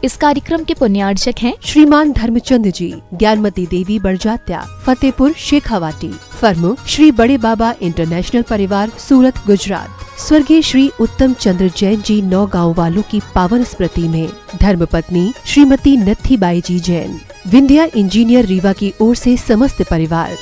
इस कार्यक्रम के पुण्यार्चक हैं श्रीमान धर्मचंद जी, ज्ञानमती देवी बड़जात्या, फतेहपुर शेखावाटी। फर्म श्री बड़े बाबा इंटरनेशनल परिवार, सूरत, गुजरात। स्वर्गीय श्री उत्तम चंद्र जैन जी, 9 गाँव वालों की पावन स्मृति में धर्मपत्नी श्रीमती नत्थीबाई जी जैन। विंध्या इंजीनियर रीवा की ओर से समस्त परिवार।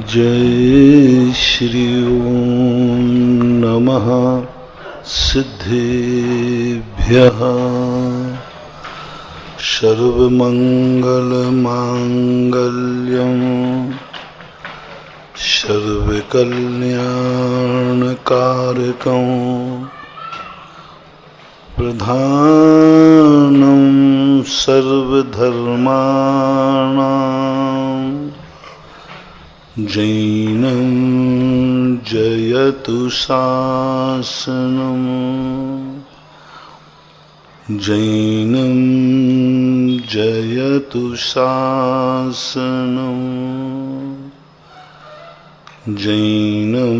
जय श्री ओम नमः सिद्धेभ्यः। सर्वमंगलमांगल्यं सर्वकल्याणकारकं प्रधानं सर्वधर्माणां जैनं जयतु शासनं जैनं जयतु शासनं जैनं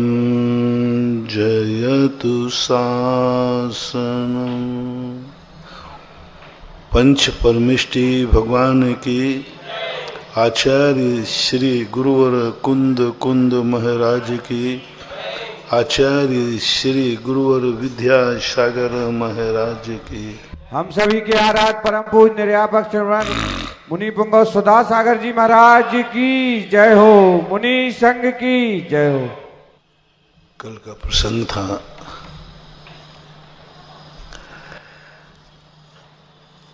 जयतु शासनं। पंच परमेष्टि भगवान की आचार्य श्री गुरुवर कुंद महाराज की, आचार्य श्री गुरुवर विद्यासागर महाराज की। हम सभी के आराध परम पूज्य निर्यापक श्रवण मुनि पुंगव सुधा सागर जी महाराज की जय हो। मुनि संघ की जय हो। कल का प्रसंग था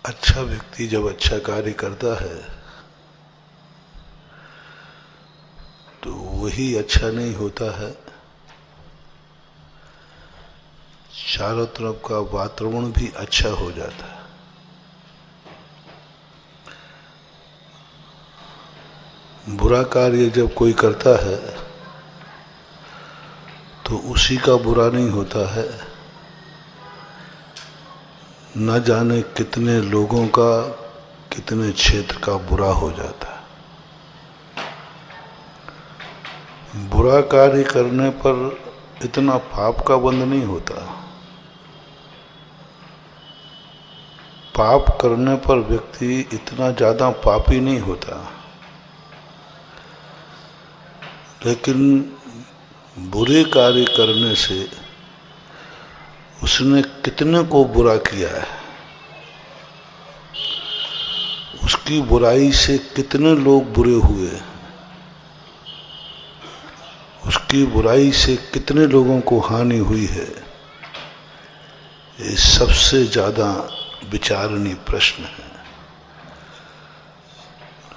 अच्छा व्यक्ति जब अच्छा कार्य करता है तो वही अच्छा नहीं होता है, चारों तरफ का वातावरण भी अच्छा हो जाता है। बुरा कार्य जब कोई करता है तो उसी का बुरा नहीं होता है, न जाने कितने लोगों का, कितने क्षेत्र का बुरा हो जाता है। बुरा कार्य करने पर इतना पाप का बंध नहीं होता, पाप करने पर व्यक्ति इतना ज्यादा पापी नहीं होता, लेकिन बुरे कार्य करने से उसने कितने को बुरा किया है, उसकी बुराई से कितने लोग बुरे हुए, उसकी बुराई से कितने लोगों को हानि हुई है, ये सबसे ज्यादा विचारणीय प्रश्न है।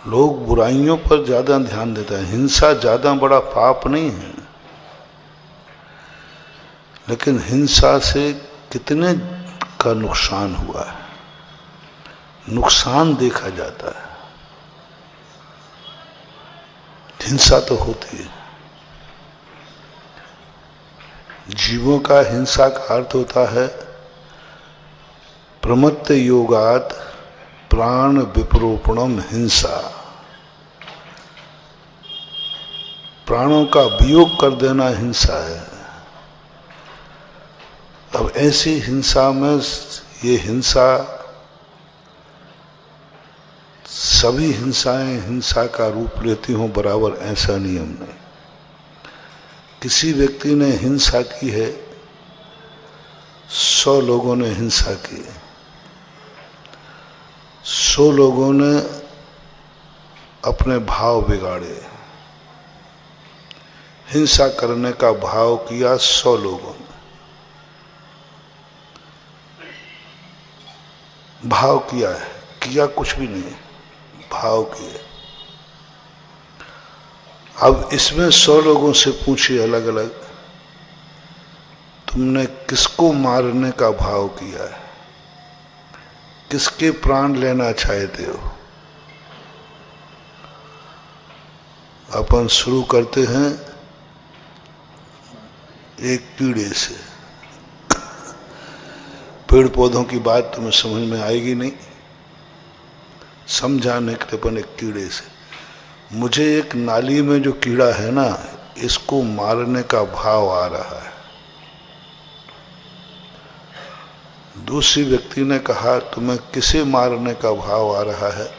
लोग बुराइयों पर ज्यादा ध्यान देते हैं। हिंसा ज्यादा बड़ा पाप नहीं है, लेकिन हिंसा से कितने का नुकसान हुआ है, नुकसान देखा जाता है। हिंसा तो होती है। जीवों का हिंसा का अर्थ होता है प्रमत्त योगात प्राण विप्रोपणम हिंसा, प्राणों का वियोग कर देना हिंसा है। अब ऐसी हिंसा में ये हिंसा, सभी हिंसाएं हिंसा का रूप लेती हों बराबर, ऐसा नियम नहीं। किसी व्यक्ति ने हिंसा की है, 100 लोगों ने हिंसा की, 100 लोगों ने अपने भाव बिगाड़े, हिंसा करने का भाव किया 100 लोगों ने, भाव किया है, किया कुछ भी नहीं, भाव किए। अब इसमें 100 लोगों से पूछिए अलग अलग, तुमने किसको मारने का भाव किया है, किसके प्राण लेना चाहते हो? अपन शुरू करते हैं एक कीड़े से। पेड़ पौधों की बात तुम्हें समझ में आएगी नहीं, समझाने के लिए अपन एक कीड़े से। मुझे एक नाली में जो कीड़ा है ना, इसको मारने का भाव आ रहा है। दूसरी व्यक्ति ने कहा तुम्हें किसे मारने का भाव आ रहा है?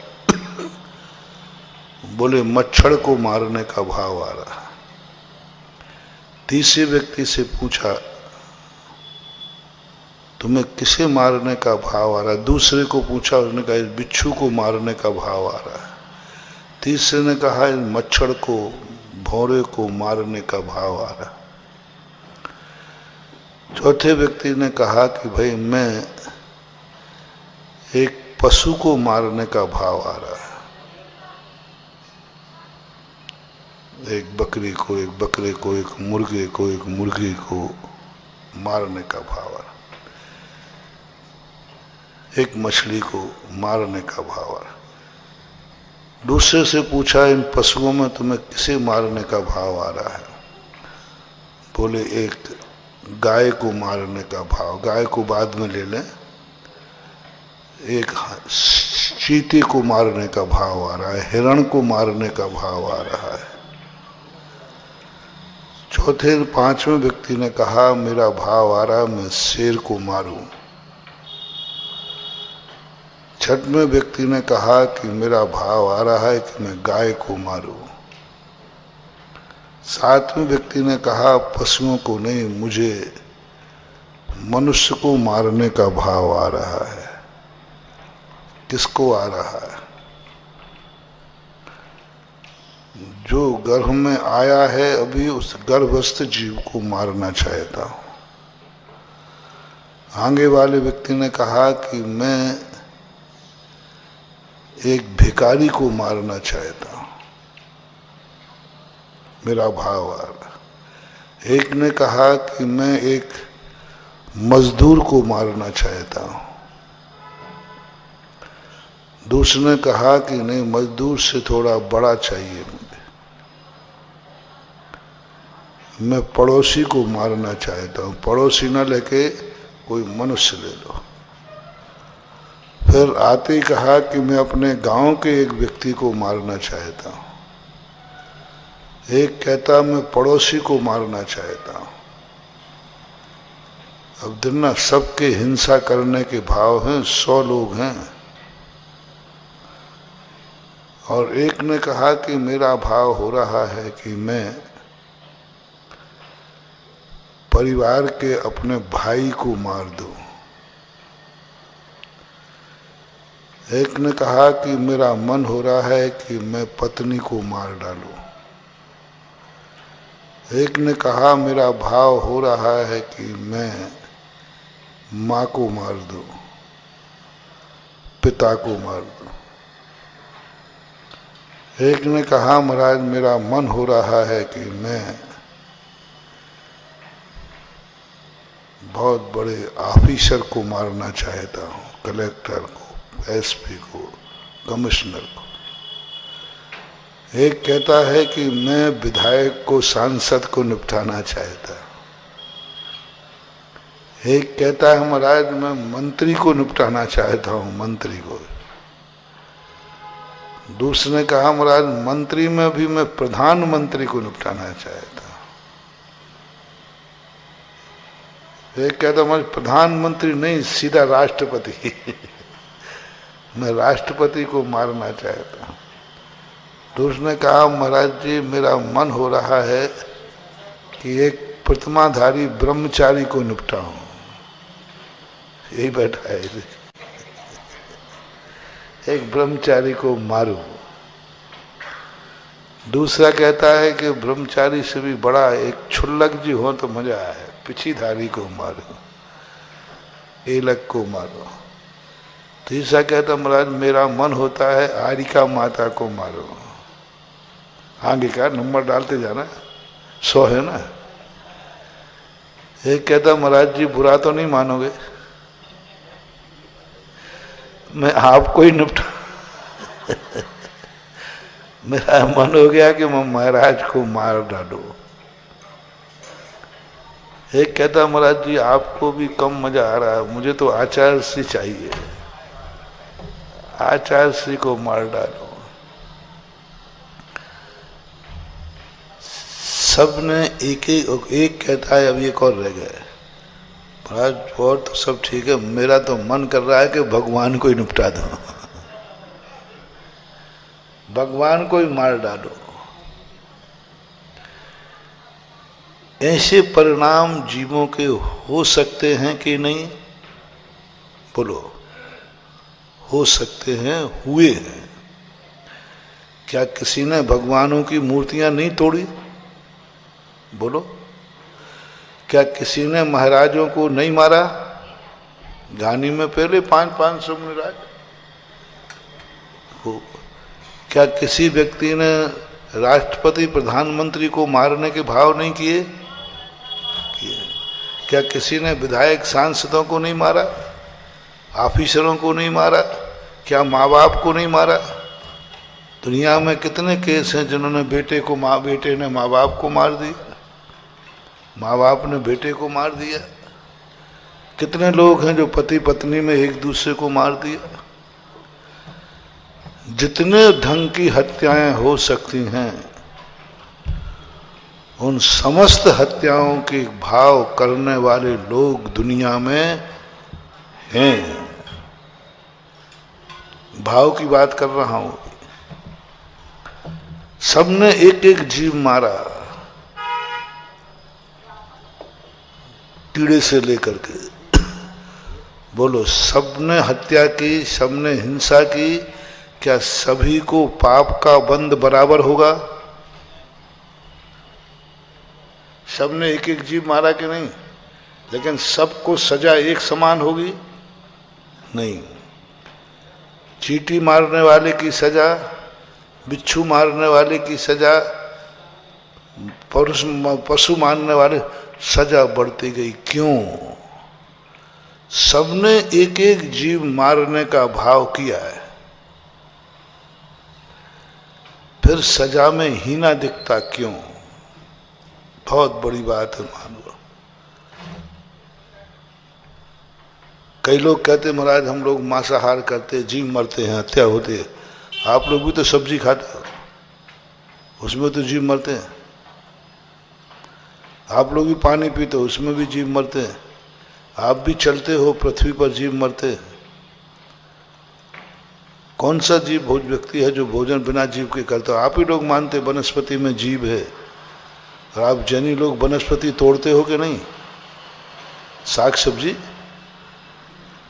बोले मच्छर को मारने का भाव आ रहा है। तीसरे व्यक्ति से पूछा तुम्हें किसे मारने का भाव आ रहा है? दूसरे को पूछा, उसने कहा इस बिच्छू को मारने का भाव आ रहा है। तीसरे ने कहा इस मच्छर को, भौरे को मारने का भाव आ रहा है। चौथे व्यक्ति ने कहा कि भाई मैं एक पशु को मारने का भाव आ रहा है, एक बकरी को, एक बकरे को, एक मुर्गे को, एक मुर्गी को मारने का भाव आ रहा, एक मछली को मारने का भाव आ रहा। दूसरे से पूछा इन पशुओं में तुम्हें किसे मारने का भाव आ रहा है? बोले एक गाय को मारने का भाव, गाय को बाद में ले लें, एक चीते को मारने का भाव आ रहा है, हिरण को मारने का भाव आ रहा है। चौथे पांचवें व्यक्ति ने कहा मेरा भाव आ रहा है मैं शेर को मारूं। छठवें व्यक्ति ने कहा कि मेरा भाव आ रहा है कि मैं गाय को मारूं। सातवें व्यक्ति ने कहा पशुओं को नहीं, मुझे मनुष्य को मारने का भाव आ रहा है। किसको आ रहा है? जो गर्भ में आया है अभी, उस गर्भस्थ जीव को मारना चाहता हूं। आगे वाले व्यक्ति ने कहा कि मैं एक भिखारी को मारना चाहता हूं, मेरा भाव आ रहा। एक ने कहा कि मैं एक मजदूर को मारना चाहता हूं। दूसरे ने कहा कि नहीं, मजदूर से थोड़ा बड़ा चाहिए मुझे, मैं पड़ोसी को मारना चाहता हूं। पड़ोसी न लेके कोई मनुष्य ले लो। फिर आते ही कहा कि मैं अपने गांव के एक व्यक्ति को मारना चाहता हूं। एक कहता मैं पड़ोसी को मारना चाहता हूं। अब दिन सबके हिंसा करने के भाव हैं, 100 लोग हैं। और एक ने कहा कि मेरा भाव हो रहा है कि मैं परिवार के अपने भाई को मार दूं। एक ने कहा कि मेरा मन हो रहा है कि मैं पत्नी को मार डालूं। एक ने कहा मेरा भाव हो रहा है कि मैं माँ को मार दूं, पिता को मार दूं। एक ने कहा महाराज मेरा मन हो रहा है कि मैं बहुत बड़े ऑफिसर को मारना चाहता हूँ, कलेक्टर को, एसपी को, कमिश्नर को। एक कहता है कि मैं विधायक को, सांसद को निपटाना चाहता हूँ। एक कहता है महाराज मैं मंत्री को निपटाना चाहता हूँ, मंत्री को। दूसरे ने कहा महाराज मंत्री में भी मैं प्रधानमंत्री को निपटाना चाहता हूँ। एक कहता महाराज प्रधानमंत्री नहीं, सीधा राष्ट्रपति मैं राष्ट्रपति को मारना चाहता हूँ। दूसरे ने कहा महाराज जी मेरा मन हो रहा है कि एक प्रतिमाधारी ब्रह्मचारी को निपटाऊं। यही बैठा है, एक ब्रह्मचारी को मारूं। दूसरा कहता है कि ब्रह्मचारी से भी बड़ा एक क्षुल्लक जी हो तो मजा आए, पिछीधारी को मारो, एलक को मारो। तीसरा कहता महाराज मेरा मन होता है आरिका माता को मारो। आगे का नंबर डालते जाना, 100 है ना। एक कहता महाराज जी बुरा तो नहीं मानोगे, मैं आपको ही निपटा मेरा मन हो गया कि मैं महाराज को मार डालूं। एक कहता महाराज जी आपको भी कम मजा आ रहा है, मुझे तो आचार्य श्री चाहिए, आचार्य श्री को मार डालो। सबने एक कहता है, अब एक और रह गए महाराज और तो सब ठीक है, मेरा तो मन कर रहा है कि भगवान को ही निपटा दो, भगवान को ही मार डालो। ऐसे परिणाम जीवों के हो सकते हैं कि नहीं? बोलो, हो सकते हैं, हुए हैं। क्या किसी ने भगवानों की मूर्तियां नहीं तोड़ी? बोलो, क्या किसी ने महाराजों को नहीं मारा? गानी में पहले 500 महाराज को। क्या किसी व्यक्ति ने राष्ट्रपति प्रधानमंत्री को मारने के भाव नहीं किए? क्या किसी ने विधायक सांसदों को नहीं मारा? ऑफिसरों को नहीं मारा? क्या माँ बाप को नहीं मारा? दुनिया में कितने केस हैं जिन्होंने बेटे ने माँ बाप को मार दिया, माँ बाप ने बेटे को मार दिया। कितने लोग हैं जो पति पत्नी में एक दूसरे को मार दिया। जितने ढंग की हत्याएं हो सकती हैं, उन समस्त हत्याओं के भाव करने वाले लोग दुनिया में हैं। भाव की बात कर रहा हूं। सबने एक एक जीव मारा, कीड़े से लेकर के। बोलो, सबने हत्या की, सबने हिंसा की, क्या सभी को पाप का बंध बराबर होगा? सबने एक एक जीव मारा कि नहीं? लेकिन सबको सजा एक समान होगी? नहीं। चींटी मारने वाले की सजा, बिच्छू मारने वाले की सजा, पशु मारने वाले, सजा बढ़ती गई। क्यों? सबने एक एक जीव मारने का भाव किया है। फिर सजा में हीना दिखता क्यों? बहुत बड़ी बात है, मान लो। कई लोग कहते महाराज हम लोग मांसाहार करते, जीव मरते हैं, हत्या होती है। आप लोग भी तो सब्जी खाते हो, उसमें तो जीव मरते हैं। आप लोग भी पानी पीते हो, उसमें भी जीव मरते हैं। आप भी चलते हो, पृथ्वी पर जीव मरते हैं। कौन सा जीव भोज व्यक्ति है जो भोजन बिना जीव के करता हो? आप ही लोग मानते वनस्पति में जीव है, और आप जैनी लोग वनस्पति तोड़ते हो कि नहीं, साग सब्जी।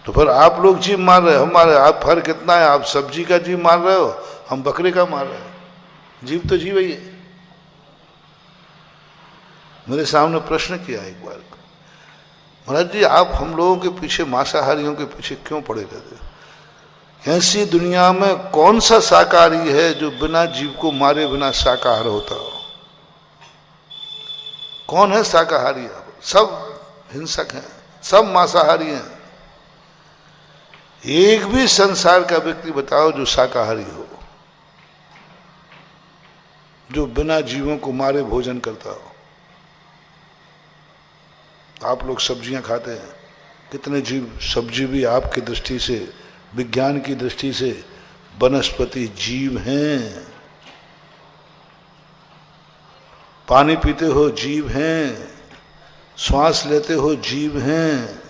तो फिर आप लोग जीव मार रहे हो, हमारे आप फर्क कितना है? आप सब्जी का जीव मार रहे हो, हम बकरे का मार रहे हैं। जीव तो जीव ही है। मेरे सामने प्रश्न किया एक बार, महाराज जी आप हम लोगों के पीछे, मांसाहारियों के पीछे क्यों पड़े रहते हो? ऐसी दुनिया में कौन सा शाकाहारी है जो बिना जीव को मारे बिना शाकाहार होता हो? कौन है शाकाहारी? सब हिंसक हैं, सब मांसाहारी हैं। एक भी संसार का व्यक्ति बताओ जो शाकाहारी हो, जो बिना जीवों को मारे भोजन करता हो। आप लोग सब्जियां खाते हैं, कितने जीव, सब्जी भी आपकी दृष्टि से, विज्ञान की दृष्टि से वनस्पति जीव हैं। पानी पीते हो, जीव हैं। श्वास लेते हो, जीव हैं।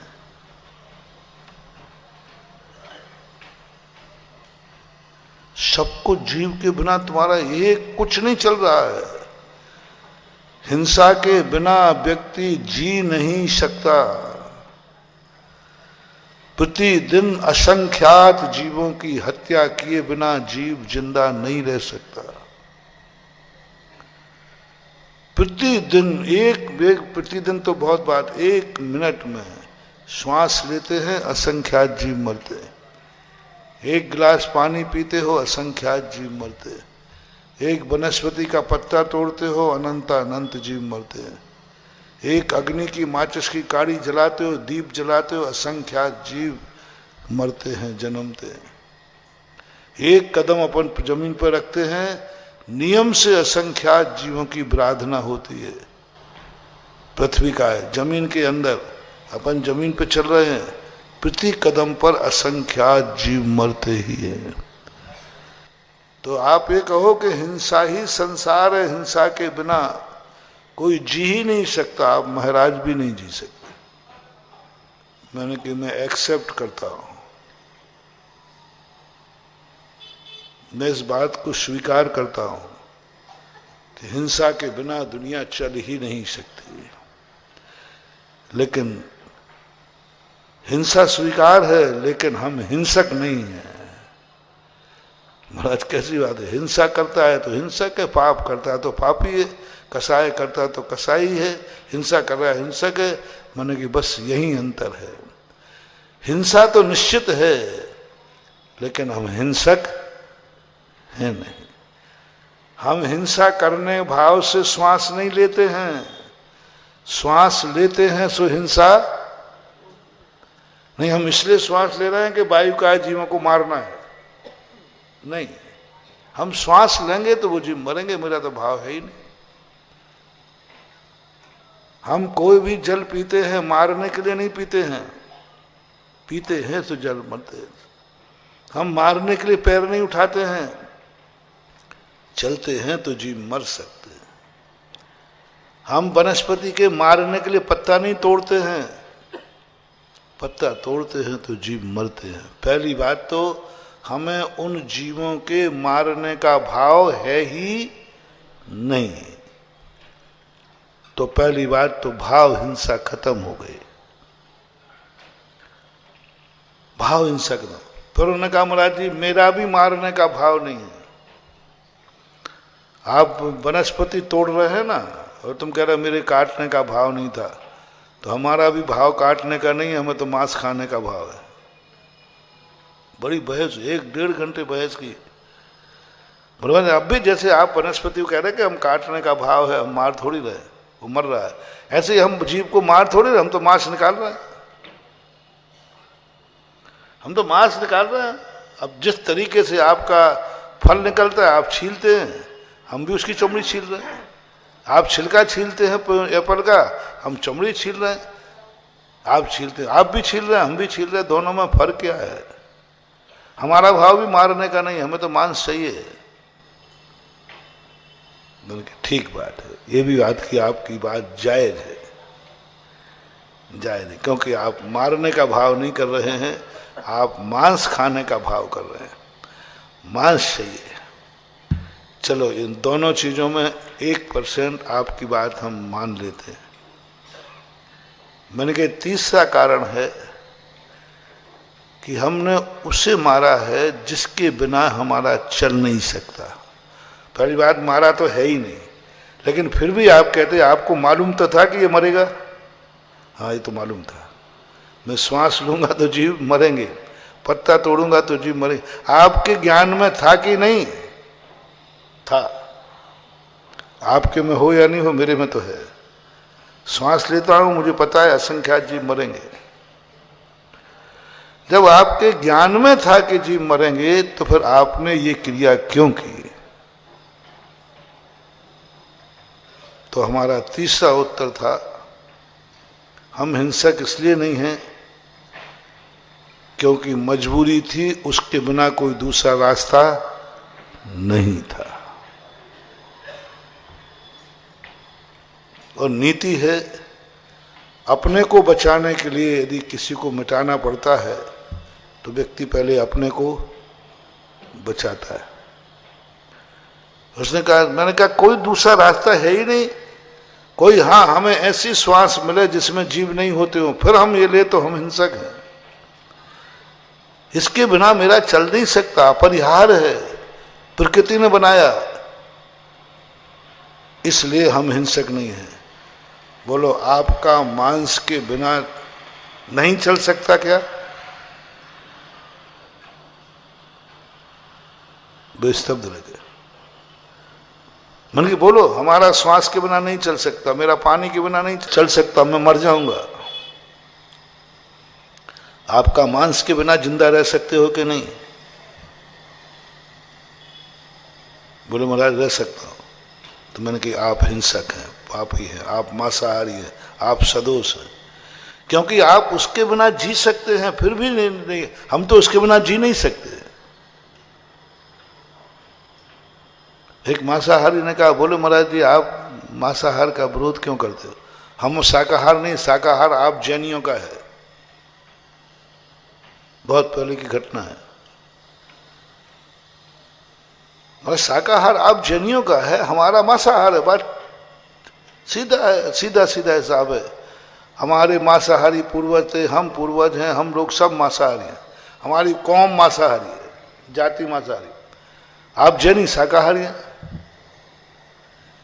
सबको जीव के बिना तुम्हारा एक कुछ नहीं चल रहा है। हिंसा के बिना व्यक्ति जी नहीं सकता। प्रतिदिन असंख्यात जीवों की हत्या किए बिना जीव जिंदा नहीं रह सकता। प्रतिदिन तो बहुत बात, 1 मिनट में श्वास लेते हैं, असंख्यात जीव मरते हैं। 1 गिलास पानी पीते हो, असंख्यात जीव मरते हैं। 1 वनस्पति का पत्ता तोड़ते हो, अनंत जीव मरते हैं। 1 अग्नि की माचिस की काड़ी जलाते हो, दीप जलाते हो, असंख्यात जीव मरते हैं, जन्मते हैं। 1 कदम अपन जमीन पर रखते हैं, नियम से असंख्यात जीवों की आराधना होती है। पृथ्वी का है, जमीन के अंदर अपन जमीन पे चल रहे हैं, प्रति कदम पर असंख्यात जीव मरते ही हैं। तो आप ये कहो कि हिंसा ही संसार है, हिंसा के बिना कोई जी ही नहीं सकता, आप महाराज भी नहीं जी सकते। मैंने कि मैं एक्सेप्ट करता हूं, मैं इस बात को स्वीकार करता हूं कि हिंसा के बिना दुनिया चल ही नहीं सकती। लेकिन हिंसा स्वीकार है, लेकिन हम हिंसक नहीं हैं। महाराज कैसी बात है, हिंसा करता है तो हिंसक है, पाप करता है तो पापी है, कसाय करता है तो कसाई है, हिंसा कर रहा है हिंसक है। माने कि बस यही अंतर है। हिंसा तो निश्चित है, लेकिन हम हिंसक हैं नहीं। हम हिंसा करने भाव से श्वास नहीं लेते हैं, श्वास लेते हैं सो हिंसा नहीं। हम इसलिए श्वास ले रहे हैं कि वायु का जीवों को मारना है, नहीं। हम श्वास लेंगे तो वो जीव मरेंगे, मेरा तो भाव है ही नहीं। हम कोई भी जल पीते हैं मारने के लिए नहीं पीते हैं, पीते हैं तो जल मरते हैं। हम मारने के लिए पैर नहीं उठाते हैं, चलते हैं तो जीव मर सकते हैं। हम वनस्पति के मारने के लिए पत्ता नहीं तोड़ते हैं, पत्ता तोड़ते हैं तो जीव मरते हैं। पहली बात तो हमें उन जीवों के मारने का भाव है ही नहीं, तो पहली बात तो भाव हिंसा खत्म हो गई, भाव हिंसा खत्म। फिर उन्होंने कहा महाराज जी मेरा भी मारने का भाव नहीं है। आप वनस्पति तोड़ रहे हैं ना, और तुम कह रहे मेरे काटने का भाव नहीं था, तो हमारा भी भाव काटने का नहीं है, हमें तो मांस खाने का भाव है। बड़ी बहस, 1-1.5 घंटे बहस की। बराबर। अब भी जैसे आप वनस्पति को कह रहे कि हम काटने का भाव है, हम मार थोड़ी रहे, वो मर रहा है, ऐसे ही हम जीव को मार थोड़ी रहे, हम तो मांस निकाल रहे हैं, हम तो मांस निकाल रहे हैं। अब जिस तरीके से आपका फल निकलता है, आप छीलते हैं, हम भी उसकी चमड़ी छील रहे हैं। आप छिलका छीलते हैं एप्पल का, हम चमड़ी छील रहे हैं। आप छीलते हैं, आप भी छील रहे हैं, हम भी छील रहे हैं, दोनों में फर्क क्या है? हमारा भाव भी मारने का नहीं, हमें तो मांस चाहिए। ठीक बात है, ये भी बात की आपकी बात जायज है, जायज है, क्योंकि आप मारने का भाव नहीं कर रहे हैं, आप मांस खाने का भाव कर रहे हैं, मांस चाहिए। चलो इन दोनों चीजों में 1% आपकी बात हम मान लेते हैं। मैंने कहा तीसरा कारण है कि हमने उसे मारा है जिसके बिना हमारा चल नहीं सकता। पहली बात मारा तो है ही नहीं, लेकिन फिर भी आप कहते हैं आपको मालूम तो था कि ये मरेगा। हाँ ये तो मालूम था, मैं श्वास लूंगा तो जीव मरेंगे, पत्ता तोड़ूंगा तो जीव मरेंगे। आपके ज्ञान में था कि नहीं था? आपके में हो या नहीं हो, मेरे में तो है। श्वास लेता हूं, मुझे पता है असंख्यात जीव मरेंगे। जब आपके ज्ञान में था कि जीव मरेंगे, तो फिर आपने ये क्रिया क्यों की? तो हमारा तीसरा उत्तर था, हम हिंसक इसलिए नहीं हैं क्योंकि मजबूरी थी, उसके बिना कोई दूसरा रास्ता नहीं था। और नीति है, अपने को बचाने के लिए यदि किसी को मिटाना पड़ता है तो व्यक्ति पहले अपने को बचाता है। उसने कहा, मैंने कहा कोई दूसरा रास्ता है ही नहीं, कोई हाँ हमें ऐसी श्वास मिले जिसमें जीव नहीं होते हो, फिर हम ये ले तो हम हिंसक हैं। इसके बिना मेरा चल नहीं सकता, अपरिहार्य है, प्रकृति ने बनाया, इसलिए हम हिंसक नहीं हैं। बोलो आपका मांस के बिना नहीं चल सकता क्या? बेस्तब्ध रह गए। मन की बोलो हमारा श्वास के बिना नहीं चल सकता, मेरा पानी के बिना नहीं चल सकता, मैं मर जाऊंगा। आपका मांस के बिना जिंदा रह सकते हो कि नहीं? बोले महाराज रह सकता हूँ। तो मैंने कहा आप हिंसक हैं, पापी हैं, आप मांसाहारी हैं, आप सदोष हैं, क्योंकि आप उसके बिना जी सकते हैं, फिर भी नहीं, हम तो उसके बिना जी नहीं सकते। एक मांसाहारी ने कहा, बोले महाराज जी आप मांसाहार का विरोध क्यों करते हो? हम शाकाहार नहीं, शाकाहार आप जैनियों का है। बहुत पहले की घटना है। और शाकाहार आप जैनियों का है, हमारा मांसाहार है। बात सीधा है, सीधा सीधा हिसाब है। हमारे मांसाहारी पूर्वज थे, हम पूर्वज हैं, हम लोग सब मांसाहारी हैं, हमारी कौम मांसाहारी है, जाति मांसाहारी। आप जैनी शाकाहारी हैं।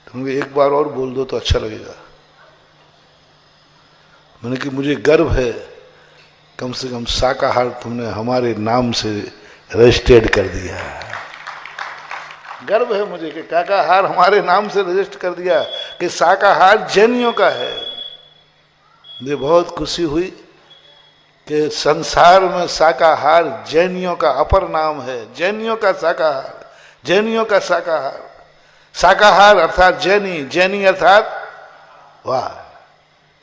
तुमने एक बार और बोल दो तो अच्छा लगेगा। मैंने कि मुझे गर्व है, कम से कम शाकाहार तुमने हमारे नाम से रजिस्टर्ड कर दिया। गर्व है मुझे कि शाकाहार हमारे नाम से रजिस्टर कर दिया कि शाकाहार जैनियों का है। मुझे बहुत खुशी हुई कि संसार में शाकाहार जैनियों का अपर नाम है। जैनियों का शाकाहार, जैनियों का शाकाहार, शाकाहार अर्थात जैनी, जैनी अर्थात वाह,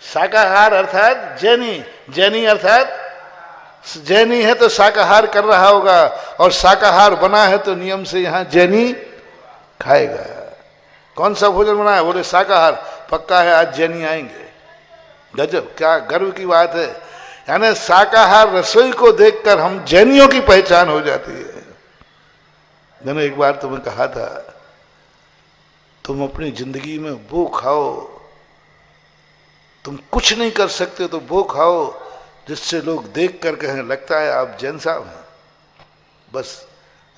शाकाहार अर्थात जैनी, जैनी अर्थात जैनी है तो शाकाहार कर रहा होगा, और शाकाहार बना है तो नियम से यहां जैनी खाएगा। कौन सा भोजन बना है? बोले शाकाहार। पक्का है आज जैनी आएंगे। गजब, क्या गर्व की बात है। यानी शाकाहार रसोई को देखकर हम जैनियों की पहचान हो जाती है। मैंने एक बार तुम्हें कहा था, तुम अपनी जिंदगी में वो खाओ, तुम कुछ नहीं कर सकते तो वो खाओ जिससे लोग देख कर कहें लगता है आप जैन साहब हैं। बस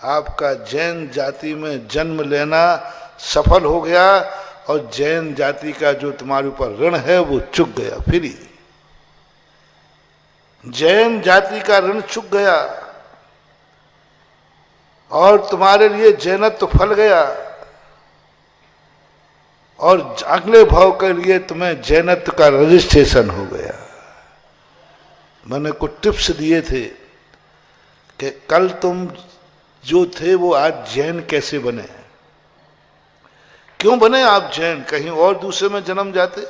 आपका जैन जाति में जन्म लेना सफल हो गया, और जैन जाति का जो तुम्हारे ऊपर ऋण है वो चुक गया। फिर ही जैन जाति का ऋण चुक गया और तुम्हारे लिए जैनत्व फल गया, और अगले भाव के लिए तुम्हें जैनत्व का रजिस्ट्रेशन हो गया। मैंने कुछ टिप्स दिए थे कि कल तुम जो थे वो आज जैन कैसे बने, क्यों बने आप जैन, कहीं और दूसरे में जन्म जाते।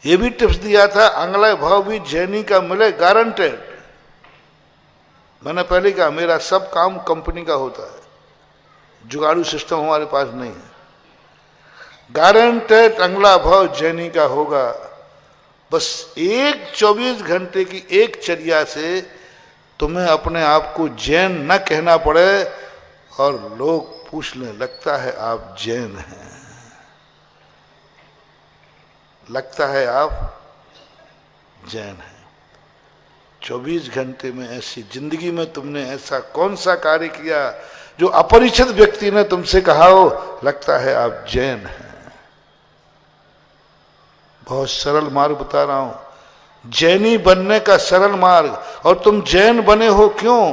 ये भी टिप्स दिया था, अगला भाव भी जैनी का मिले गारंटेड। मैंने पहले कहा मेरा सब काम कंपनी का होता है, जुगाड़ू सिस्टम हमारे पास नहीं है। गारंटेड अगला भाव जैनी का होगा। बस एक 24 घंटे की एक चर्या से तुम्हें अपने आप को जैन न कहना पड़े और लोग पूछने लगता है आप जैन हैं, लगता है आप जैन हैं। 24 घंटे में ऐसी जिंदगी में तुमने ऐसा कौन सा कार्य किया जो अपरिचित व्यक्ति ने तुमसे कहा हो लगता है आप जैन हैं। बहुत सरल मार्ग बता रहा हूं, जैनी बनने का सरल मार्ग। और तुम जैन बने हो क्यों?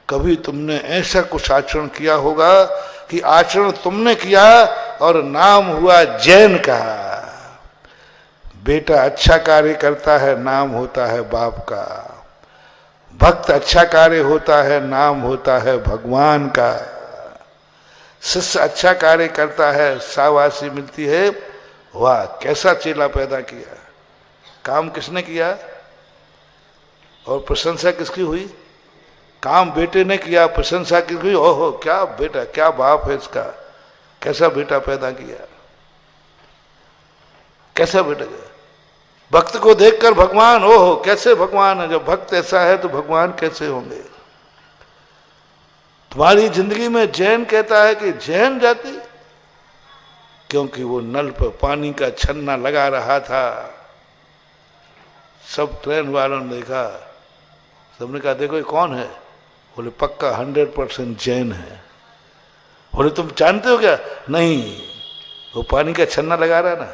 कभी तुमने ऐसा कुछ आचरण किया होगा कि आचरण तुमने किया और नाम हुआ जैन का। बेटा अच्छा कार्य करता है, नाम होता है बाप का। भक्त अच्छा कार्य होता है, नाम होता है भगवान का। शिष्य अच्छा कार्य करता है, शाबाशी मिलती है, वाह कैसा चेला पैदा किया। काम किसने किया और प्रशंसा किसकी हुई? काम बेटे ने किया, प्रशंसा किसकी हुई? ओहो क्या बेटा, क्या बाप है इसका, कैसा बेटा पैदा किया, कैसा बेटा किया। भक्त को देखकर भगवान, ओहो कैसे भगवान है। जब भक्त ऐसा है तो भगवान कैसे होंगे। तुम्हारी जिंदगी में जैन कहता है कि जैन जाति, क्योंकि वो नल पर पानी का छन्ना लगा रहा था। सब ट्रेन वालों ने देखा, सबने कहा देखो ये कौन है? बोले पक्का 100% जैन है। बोले तुम जानते हो क्या? नहीं, वो पानी का छन्ना लगा रहा है ना,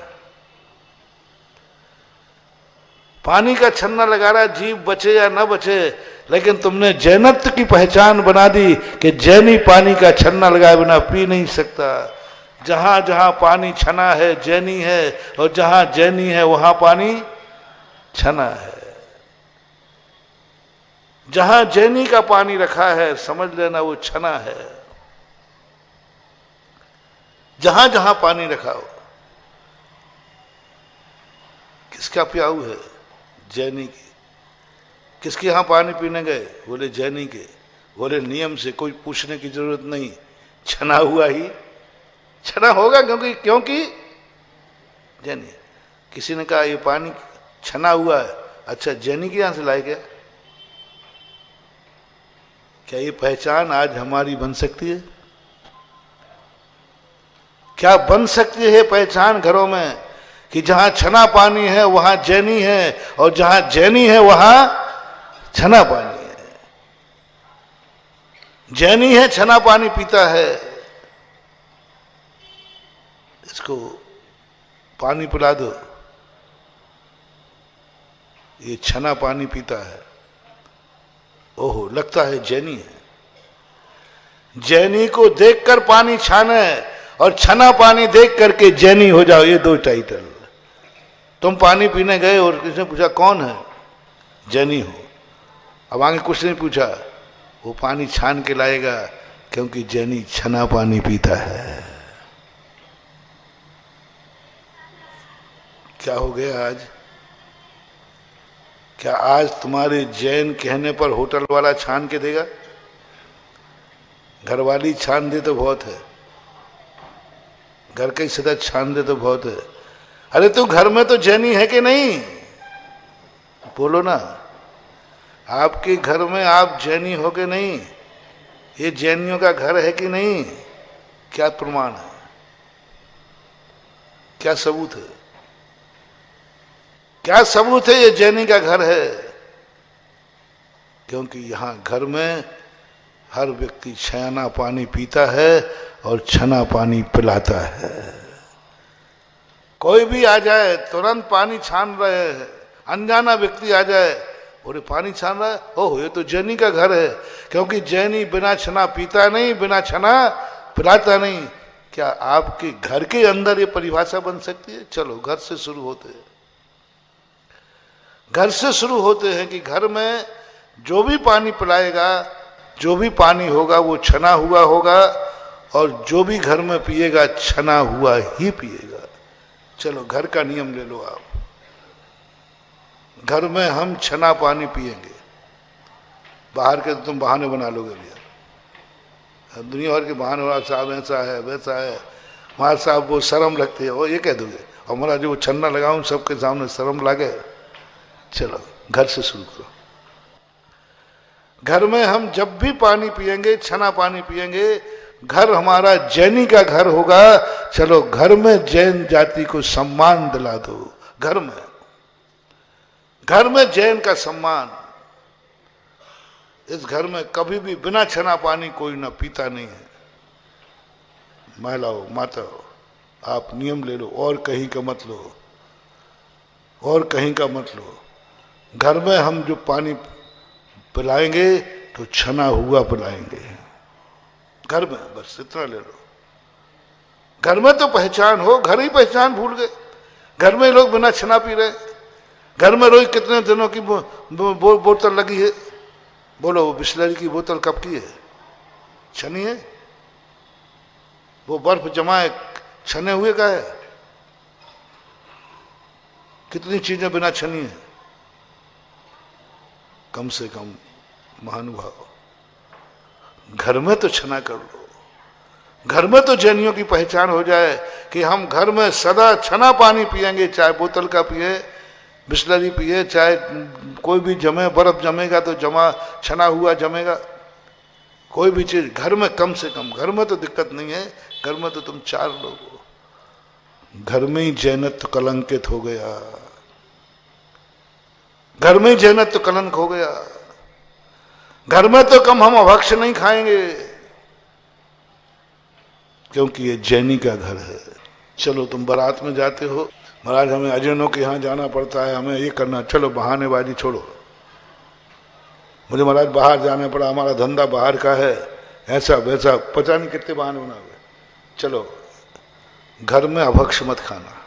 पानी का छन्ना लगा रहा है, जीव बचे या ना बचे, लेकिन तुमने जैनत्व की पहचान बना दी कि जैनी पानी का छन्ना लगाए बिना पी नहीं सकता। जहां जहां पानी छना है जैनी है, और जहां जैनी है वहां पानी छना है। जहां जैनी का पानी रखा है समझ लेना वो छना है। जहां जहां पानी रखा हो। किसका प्याऊ है? जैनी के। किसके यहां पानी पीने गए? बोले जैनी के। बोले नियम से, कोई पूछने की जरूरत नहीं, छना हुआ ही छना होगा, क्योंकि जैनी। किसी ने कहा ये पानी छना हुआ है, अच्छा जैनी के यहां से लाए क्या? क्या ये पहचान आज हमारी बन सकती है? क्या बन सकती है पहचान घरों में कि जहां छना पानी है वहां जैनी है, और जहां जैनी है वहां छना पानी है। जैनी है, छना पानी पीता है, इसको पानी पिला दो, ये छना पानी पीता है, ओहो लगता है जैनी है। जैनी को देखकर पानी छाने और छना पानी देख करके जैनी हो जाओ, ये दो टाइटल। तुम पानी पीने गए और किसने पूछा कौन है? जैनी हो। अब आगे कुछ नहीं पूछा, वो पानी छान के लाएगा, क्योंकि जैनी छना पानी पीता है। क्या हो गया आज? क्या आज तुम्हारे जैन कहने पर होटल वाला छान के देगा? घरवाली छान दे तो बहुत है, घर के सदस्य छान दे तो बहुत है। अरे तू घर में तो जैनी है कि नहीं? बोलो ना, आपके घर में आप जैनी हो के नहीं? ये जैनियों का घर है कि नहीं? क्या प्रमाण है? क्या सबूत है? क्या सबूत है ये जैनी का घर है? क्योंकि यहां घर में हर व्यक्ति छना पानी पीता है और छना पानी पिलाता है। कोई भी आ जाए तुरंत पानी छान रहे हैं, अनजाना व्यक्ति आ जाए और पानी छान रहा है, ओह ये तो जैनी का घर है, क्योंकि जैनी बिना छना पीता नहीं, बिना छना पिलाता नहीं। क्या आपके घर के अंदर ये परिभाषा बन सकती है? चलो घर से शुरू होते हैं। घर से शुरू होते हैं कि घर में जो भी पानी पिलाएगा, जो भी पानी होगा वो छना हुआ होगा, और जो भी घर में पिएगा छना हुआ ही पिएगा। चलो घर का नियम ले लो आप। घर में हम छना पानी पिएंगे, बाहर के तो तुम बहाने बना लोगे भैया, दुनिया भर के बहाने वाला साहब ऐसा है वैसा है, महाराज साहब वो शर्म लगती है, वो ये कह दोगे, और महाराज जो छन्ना लगाऊं सबके सामने शर्म लगे। चलो घर से शुरू करो। घर में हम जब भी पानी पिएंगे, छना पानी पिएंगे, घर हमारा जैनी का घर होगा। चलो घर में जैन जाति को सम्मान दिला दो। घर में जैन का सम्मान। इस घर में कभी भी बिना छना पानी कोई ना पीता नहीं है। महिलाओं, माताओं, आप नियम ले लो, और कहीं का मत लो, और कहीं का मत लो। घर में हम जो पानी पिलाएंगे तो छना हुआ पिलाएंगे। घर में बस इतना ले लो। घर में तो पहचान हो, घर ही पहचान भूल गए। घर में लोग बिना छना पी रहे। घर में रोज कितने दिनों की बोतल लगी है? बोलो वो बिस्लरी की बोतल कब की है? छनी है? वो बर्फ जमाए छने हुए का है? कितनी चीजें बिना छनी है? कम से कम महानुभाव घर में तो छना कर लो। घर में तो जैनियों की पहचान हो जाए कि हम घर में सदा छना पानी पिएंगे, चाहे बोतल का पिए, बिस्लरी पिए, चाहे कोई भी जमे, बर्फ जमेगा तो जमा छना हुआ जमेगा, कोई भी चीज घर में कम से कम। घर में तो दिक्कत नहीं है, घर में तो तुम 4 लोग हो। घर में ही जैनत्व कलंकित हो गया। घर में जैनत्व तो कलंक हो गया। घर में तो कम हम अभक्ष नहीं खाएंगे, क्योंकि ये जैनी का घर है। चलो तुम बारात में जाते हो, महाराज हमें अजैनों के यहाँ जाना पड़ता है, हमें ये करना, चलो बहानेबाजी छोड़ो। मुझे महाराज बाहर जाना पड़ा, हमारा धंधा बाहर का है, ऐसा वैसा, पता नहीं कितने बहाने बना हुए। चलो घर में अभक्ष मत खाना।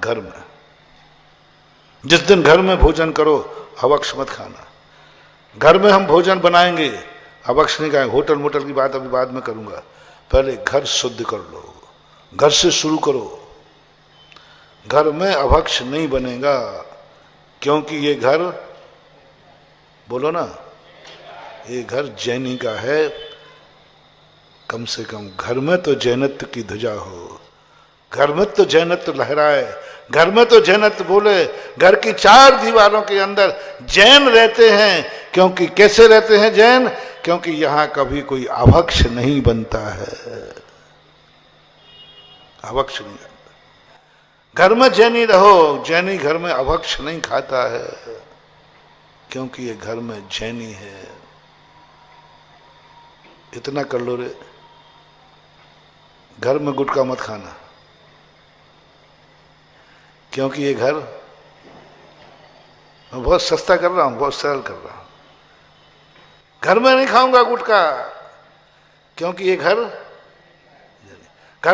घर में जिस दिन घर में भोजन करो अभक्ष मत खाना। घर में हम भोजन बनाएंगे, अभक्ष नहीं खाएंगे। होटल मोटल की बात अभी बाद में करूंगा, पहले घर शुद्ध कर लो। घर से शुरू करो। घर में अभक्ष नहीं बनेगा, क्योंकि ये घर, बोलो ना, ये घर जैनी का है। कम से कम घर में तो जैनत्व की ध्वजा हो, घर में तो जैनत्व लहराए, घर में तो जैनत्व बोले। घर की 4 दीवारों के अंदर जैन रहते हैं, क्योंकि कैसे रहते हैं जैन? क्योंकि यहां कभी कोई अभक्ष नहीं बनता है, अभक्ष नहीं बनता। घर में जैनी रहो, जैनी घर में अभक्ष नहीं खाता है, क्योंकि ये घर में जैनी है। इतना कर लो रे, घर में गुटखा मत खाना, क्योंकि ये घर, मैं बहुत सस्ता कर रहा हूं, बहुत सरल कर रहा हूं। घर में नहीं खाऊंगा गुटखा, क्योंकि ये घर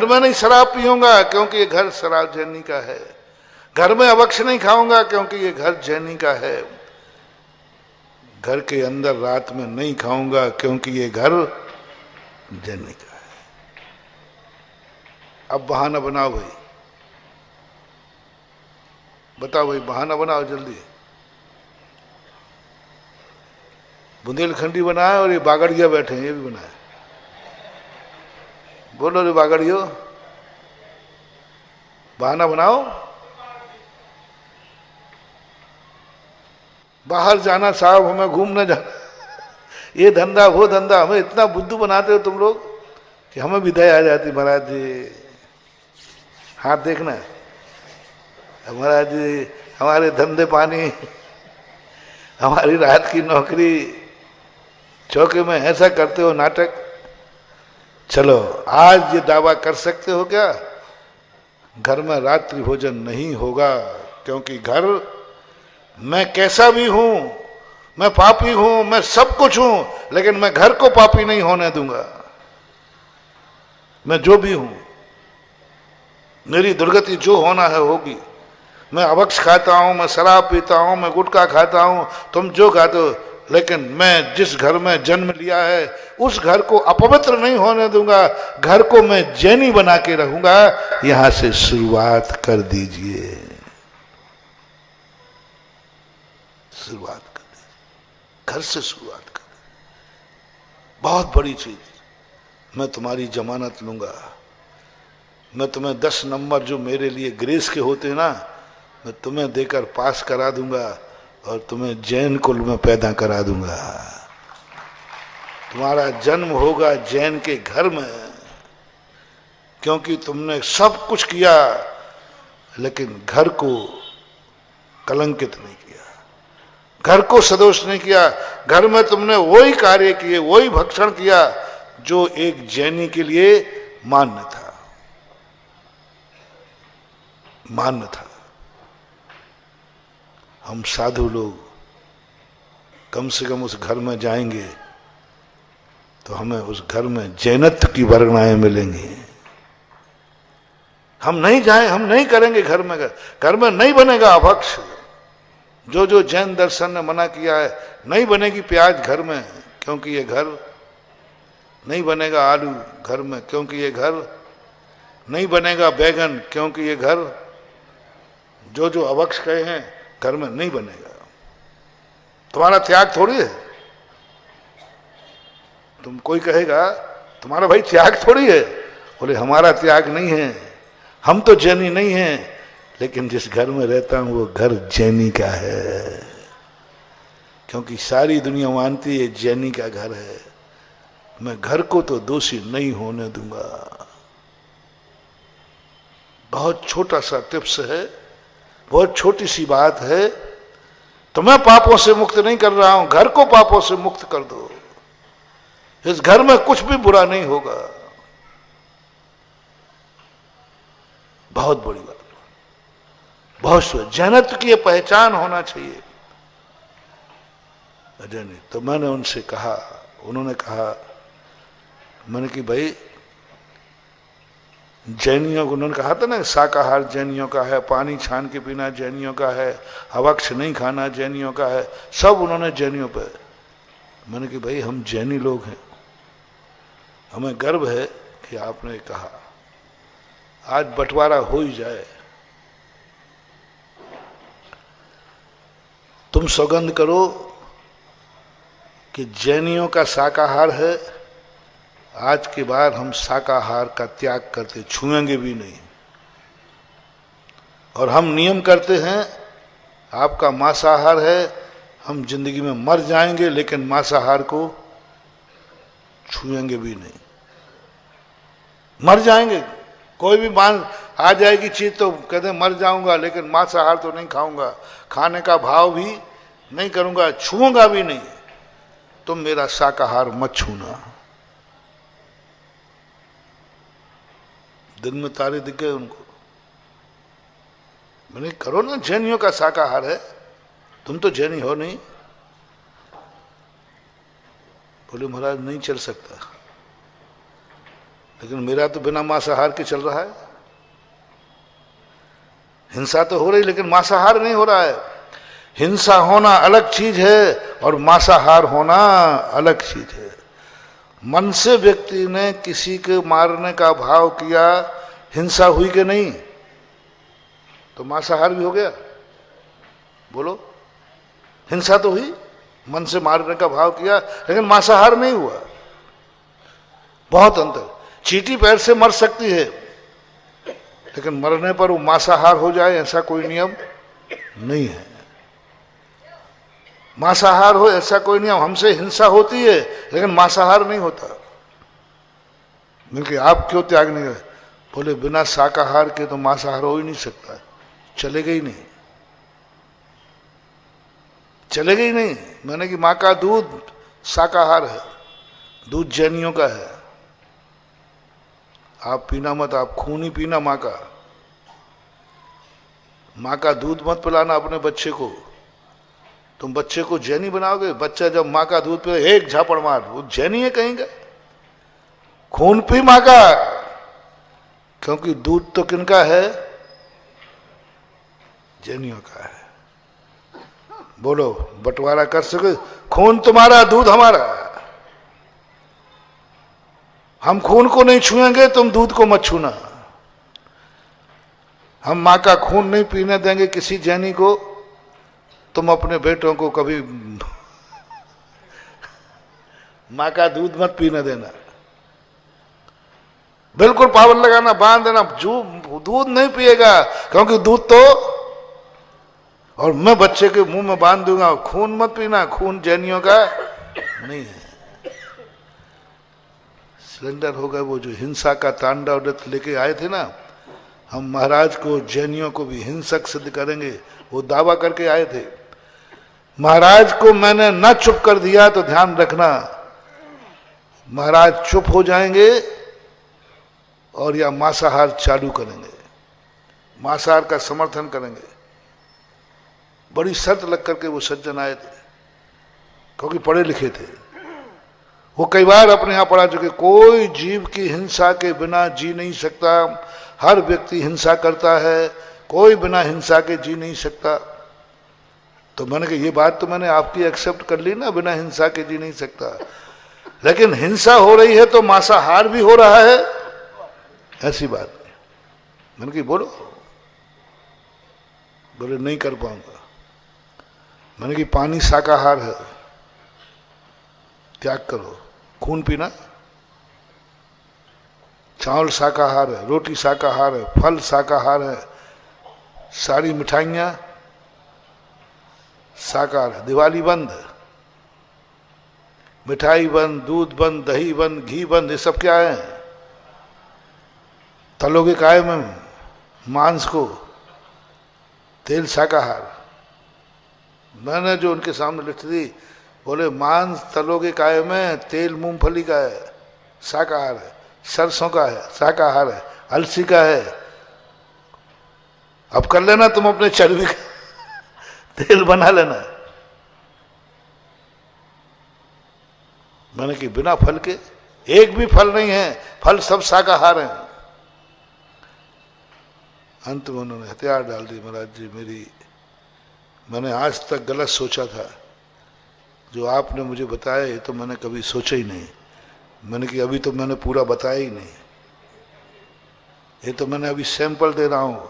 में नहीं शराब पीऊंगा, क्योंकि ये घर शराब जैनी का है। घर में अभक्ष नहीं खाऊंगा, क्योंकि ये घर जैनी का है। घर के अंदर रात में नहीं खाऊंगा, क्योंकि ये घर जैनी का है। अब बहाना बनाओ भाई, बताओ भाई, बहाना बनाओ जल्दी। बुंदेलखंडी बनाए और ये बागड़िया बैठे हैं, ये भी बनाए। बोलो रे बागड़ियो, बहाना बनाओ। बाहर जाना साहब, हमें घूमने जाना, ये धंधा वो धंधा, हमें इतना बुद्धू बनाते हो तुम लोग कि हमें भी दया आ जाती। महाराज जी हाथ देखना, महाराज जी हमारे धंधे पानी, हमारी रात की नौकरी, चौके में ऐसा करते हो नाटक। चलो आज ये दावा कर सकते हो क्या? घर में रात्रि भोजन नहीं होगा, क्योंकि घर, मैं कैसा भी हूं, मैं पापी हूं, मैं सब कुछ हूं, लेकिन मैं घर को पापी नहीं होने दूंगा। मैं जो भी हूं, मेरी दुर्गति जो होना है होगी। मैं अभक्ष खाता हूं, मैं शराब पीता हूं, मैं गुटखा खाता हूं, तुम जो खाते हो, लेकिन मैं जिस घर में जन्म लिया है उस घर को अपवित्र नहीं होने दूंगा। घर को मैं जैनी बना के रहूंगा। यहां से शुरुआत कर दीजिए, शुरुआत कर दीजिए, घर से शुरुआत कर दीजिए। बहुत बड़ी चीज, मैं तुम्हारी जमानत लूंगा। मैं तुम्हें 10 नंबर जो मेरे लिए ग्रेस के होते ना, मैं तुम्हें देकर पास करा दूंगा और तुम्हें जैन कुल में पैदा करा दूंगा। तुम्हारा जन्म होगा जैन के घर में, क्योंकि तुमने सब कुछ किया, लेकिन घर को कलंकित नहीं किया, घर को सदोष नहीं किया। घर में तुमने वही कार्य किए, वही भक्षण किया जो एक जैनी के लिए मान्य था, मान्य था। हम साधु लोग कम से कम उस घर में जाएंगे तो हमें उस घर में जैनत्व की वर्गणाएं मिलेंगी। हम नहीं जाए, हम नहीं करेंगे घर में नहीं बनेगा अभक्ष। जो जो जैन दर्शन ने मना किया है, नहीं बनेगी प्याज घर में, क्योंकि ये घर नहीं बनेगा। आलू घर में, क्योंकि ये घर नहीं बनेगा। बैगन, क्योंकि ये घर, जो जो अभक्ष कहे हैं घर में नहीं बनेगा। तुम्हारा त्याग थोड़ी है। तुम कोई कहेगा तुम्हारा भाई त्याग थोड़ी है, बोले हमारा त्याग नहीं है, हम तो जैनी नहीं हैं, लेकिन जिस घर में रहता हूं वो घर जैनी का है, क्योंकि सारी दुनिया मानती है जैनी का घर है। मैं घर को तो दोषी नहीं होने दूंगा। बहुत छोटा सा टिप्स है, बहुत छोटी सी बात है। तो मैं पापों से मुक्त नहीं कर रहा हूं, घर को पापों से मुक्त कर दो। इस घर में कुछ भी बुरा नहीं होगा। बहुत बड़ी बात, बहुत जैनत्व की पहचान होना चाहिए। अजय नहीं तो मैंने उनसे कहा, उन्होंने कहा, मैंने कि भाई जैनियों को, उन्होंने कहा था ना शाकाहार जैनियों का है, पानी छान के पीना जैनियों का है, अभक्ष नहीं खाना जैनियों का है, सब उन्होंने जैनियों पे। मैंने कि भाई हम जैनी लोग हैं, हमें गर्व है कि आपने कहा। आज बंटवारा हो ही जाए। तुम सौगंध करो कि जैनियों का शाकाहार है, आज के बाद हम शाकाहार का त्याग करते, छुएंगे भी नहीं। और हम नियम करते हैं आपका मांसाहार है, हम जिंदगी में मर जाएंगे लेकिन मांसाहार को छुएंगे भी नहीं। मर जाएंगे, कोई भी मान आ जाएगी चीज तो कहते मर जाऊंगा लेकिन मांसाहार तो नहीं खाऊंगा, खाने का भाव भी नहीं करूंगा, छूऊंगा भी नहीं। तुम मेरा शाकाहार मत छूना। दिन में तारे दिख गए उनको, मैंने करो ना, जैनियों का शाकाहार है, तुम तो जैनी हो नहीं। बोले महाराज नहीं चल सकता, लेकिन मेरा तो बिना मांसाहार के चल रहा है। हिंसा तो हो रही लेकिन मांसाहार नहीं हो रहा है। हिंसा होना अलग चीज है और मांसाहार होना अलग चीज है। मन से व्यक्ति ने किसी के मारने का भाव किया, हिंसा हुई कि नहीं, तो मांसाहार भी हो गया। बोलो, हिंसा तो हुई, मन से मारने का भाव किया लेकिन मांसाहार नहीं हुआ। बहुत अंतर। चींटी पैर से मर सकती है लेकिन मरने पर वो मांसाहार हो जाए ऐसा कोई नियम नहीं है। मांसाहार हो ऐसा कोई नियम, हमसे हिंसा होती है लेकिन मांसाहार नहीं होता। मैंने आप क्यों त्याग नहीं करे? बोले बिना शाकाहार के तो मांसाहार हो ही नहीं सकता। चलेगा ही नहीं, चलेगा ही नहीं। मैंने कि माँ का दूध शाकाहार है, दूध जैनियों का है, आप पीना मत, आप खून ही पीना माँ का। माँ का दूध मत पिलाना अपने बच्चे को। तुम बच्चे को जैनी बनाओगे, बच्चा जब माँ का दूध पे एक झापड़ मार, वो जैनी है कहेंगे। खून पी माँ का, क्योंकि दूध तो किनका है? जैनियों का है। बोलो बंटवारा कर सके? खून तुम्हारा, दूध हमारा। हम खून को नहीं छुएंगे, तुम दूध को मत छूना। हम माँ का खून नहीं पीने देंगे किसी जैनी को, तुम अपने बेटों को कभी माँ का दूध मत पीने देना। बिल्कुल पाबंद लगाना, बांध देना, जो दूध नहीं पिएगा, क्योंकि दूध तो, और मैं बच्चे के मुंह में बांध दूंगा खून मत पीना, खून जैनियों का नहीं है। सिलेंडर हो गए वो जो हिंसा का तांडव नृत्य लेके आए थे ना, हम महाराज को जैनियों को भी हिंसक सिद्ध करेंगे, वो दावा करके आए थे। महाराज को मैंने न चुप कर दिया तो ध्यान रखना, महाराज चुप हो जाएंगे और या मांसाहार चालू करेंगे, मांसाहार का समर्थन करेंगे। बड़ी शर्त लग करके वो सज्जन आए थे, क्योंकि पढ़े लिखे थे। वो कई बार अपने यहां पढ़ा चुके, कोई जीव की हिंसा के बिना जी नहीं सकता, हर व्यक्ति हिंसा करता है, कोई बिना हिंसा के जी नहीं सकता। तो मैंने कहा ये बात तो मैंने आपकी एक्सेप्ट कर ली ना, बिना हिंसा के जी नहीं सकता, लेकिन हिंसा हो रही है तो मांसाहार भी हो रहा है, ऐसी बात नहीं। मैंने कहा बोलो, बोले नहीं कर पाऊंगा। मैंने कहा पानी शाकाहार है, त्याग करो। खून पीना, चावल शाकाहार है, रोटी शाकाहार है, फल शाकाहार है, सारी मिठाइयाँ शाकाहार है। दिवाली बंद, मिठाई बंद, दूध बंद, दही बंद, घी बंद, ये सब क्या है? तलोगे काय में मांस को, तेल शाकाहार। मैंने जो उनके सामने लिख दी, बोले मांस तलोगे काय में, तेल मूंगफली का है शाकाहार है, सरसों का है शाकाहार है, अलसी का है। अब कर लेना तुम अपने चर्बी का तेल बना लेना। मैंने कि बिना फल के, एक भी फल नहीं है, फल सब शाकाहार हैं। अंत में उन्होंने हथियार डाल दी, महाराज जी मेरी, मैंने आज तक गलत सोचा था, जो आपने मुझे बताया ये तो मैंने कभी सोचा ही नहीं। मैंने कि अभी तो मैंने पूरा बताया ही नहीं। ये तो मैंने अभी सैंपल दे रहा हूं,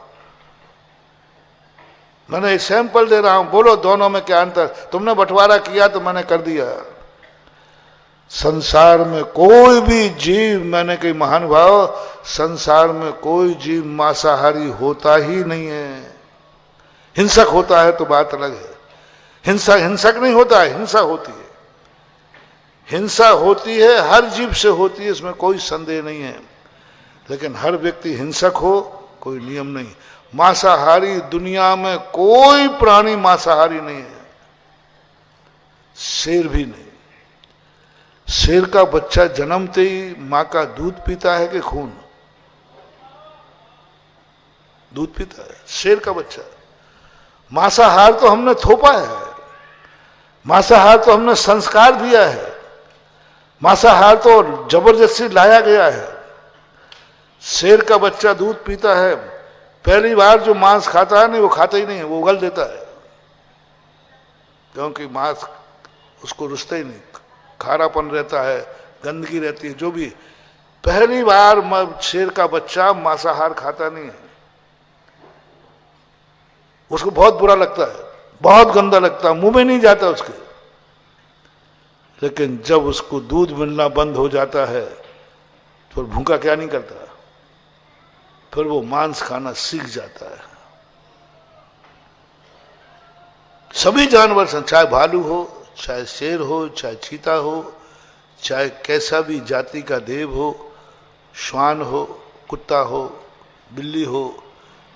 मैंने सैंपल दे रहा हूं, बोलो दोनों में क्या अंतर। तुमने बंटवारा किया तो मैंने कर दिया। संसार में कोई भी जीव, मैंने कही महानुभाव, संसार में कोई जीव मांसाहारी होता ही नहीं है। हिंसक होता है तो बात अलग है, हिंसक नहीं होता है, हिंसा होती है। हिंसा होती है, हर जीव से होती है, इसमें कोई संदेह नहीं है, लेकिन हर व्यक्ति हिंसक हो कोई नियम नहीं। मांसाहारी दुनिया में कोई प्राणी मांसाहारी नहीं है, शेर भी नहीं। शेर का बच्चा जन्मते ही मां का दूध पीता है कि खून? दूध पीता है शेर का बच्चा। मांसाहार तो हमने थोपा है, मांसाहार तो हमने संस्कार दिया है, मांसाहार तो जबरदस्ती लाया गया है। शेर का बच्चा दूध पीता है, पहली बार जो मांस खाता है नहीं, वो खाता ही नहीं है, वो उगल देता है, क्योंकि मांस उसको रुचता ही नहीं, खारापन रहता है, गंदगी रहती है, जो भी। पहली बार शेर का बच्चा मांसाहार खाता नहीं है, उसको बहुत बुरा लगता है, बहुत गंदा लगता है, मुंह में नहीं जाता उसके। लेकिन जब उसको दूध मिलना बंद हो जाता है तो भूखा क्या नहीं करता, फिर वो मांस खाना सीख जाता है। सभी जानवर से, चाहे भालू हो, चाहे शेर हो, चाहे चीता हो, चाहे कैसा भी जाति का देव हो, श्वान हो, कुत्ता हो, बिल्ली हो,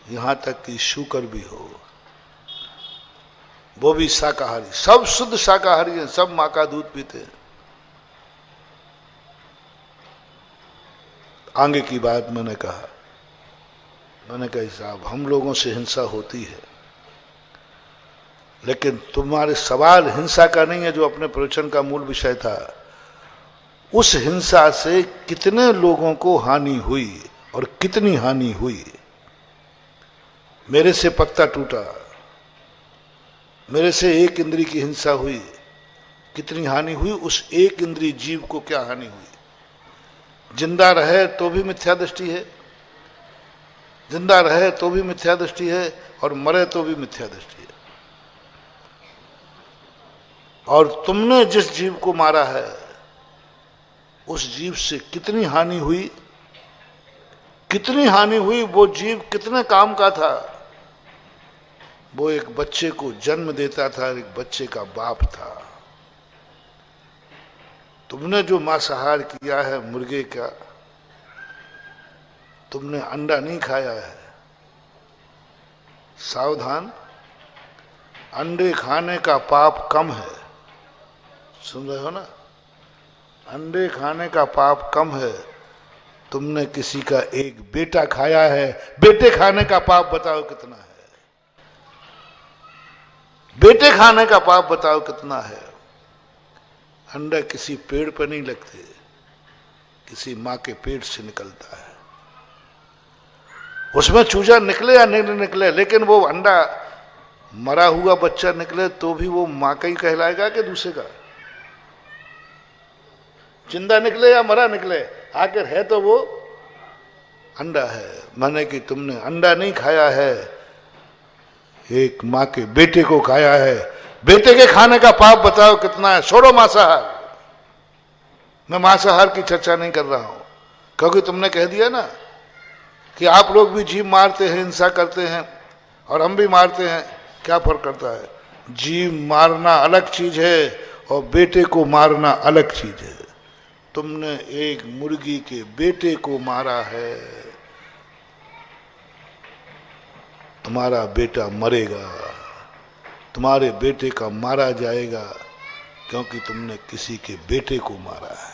यहां तक कि शूकर भी हो, वो भी शाकाहारी, सब शुद्ध शाकाहारी हैं, सब मां का दूध पीते हैं। आगे की बात मैंने कहा साहब हम लोगों से हिंसा होती है, लेकिन तुम्हारे सवाल हिंसा का नहीं है, जो अपने प्रवचन का मूल विषय था। उस हिंसा से कितने लोगों को हानि हुई और कितनी हानि हुई। मेरे से पत्ता टूटा, मेरे से एक इंद्री की हिंसा हुई, कितनी हानि हुई, उस एक इंद्री जीव को क्या हानि हुई। जिंदा रहे तो भी मिथ्या दृष्टि है, जिंदा रहे तो भी मिथ्या दृष्टि है, और मरे तो भी मिथ्या दृष्टि है। और तुमने जिस जीव को मारा है, उस जीव से कितनी हानि हुई, कितनी हानि हुई। वो जीव कितने काम का था, वो एक बच्चे को जन्म देता था, एक बच्चे का बाप था। तुमने जो मांसाहार किया है मुर्गे का, तुमने अंडा नहीं खाया है, सावधान, अंडे खाने का पाप कम है। सुन रहे हो ना, अंडे खाने का पाप कम है। तुमने किसी का एक बेटा खाया है, बेटे खाने का पाप बताओ कितना है। बेटे खाने का पाप बताओ कितना है। अंडा किसी पेड़ पर नहीं लगते, किसी मां के पेट से निकलता है। उसमें चूजा निकले या नहीं निकले, लेकिन वो अंडा मरा हुआ बच्चा निकले तो भी वो मां का ही कहलाएगा कि दूसरे का। जिंदा निकले या मरा निकले, आखिर है तो वो अंडा है। माने कि तुमने अंडा नहीं खाया है, एक मां के बेटे को खाया है। बेटे के खाने का पाप बताओ कितना है। छोड़ो मांसाहार, मैं मांसाहार की चर्चा नहीं कर रहा हूं, क्योंकि तुमने कह दिया ना कि आप लोग भी जीव मारते हैं, हिंसा करते हैं, और हम भी मारते हैं। क्या फर्क करता है? जीव मारना अलग चीज है और बेटे को मारना अलग चीज है। तुमने एक मुर्गी के बेटे को मारा है, तुम्हारा बेटा मरेगा, तुम्हारे बेटे का मारा जाएगा, क्योंकि तुमने किसी के बेटे को मारा है।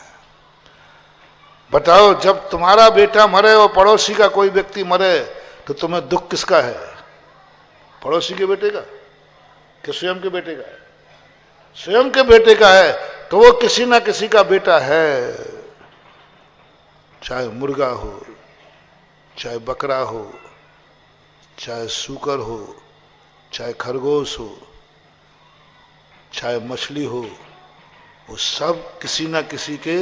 बताओ, जब तुम्हारा बेटा मरे और पड़ोसी का कोई व्यक्ति मरे तो तुम्हें दुख किसका है? पड़ोसी के बेटे का कि स्वयं के बेटे का है? स्वयं के बेटे का है, तो वो किसी ना किसी का बेटा है। चाहे मुर्गा हो, चाहे बकरा हो, चाहे सूकर हो, चाहे खरगोश हो, चाहे मछली हो, वो सब किसी ना किसी के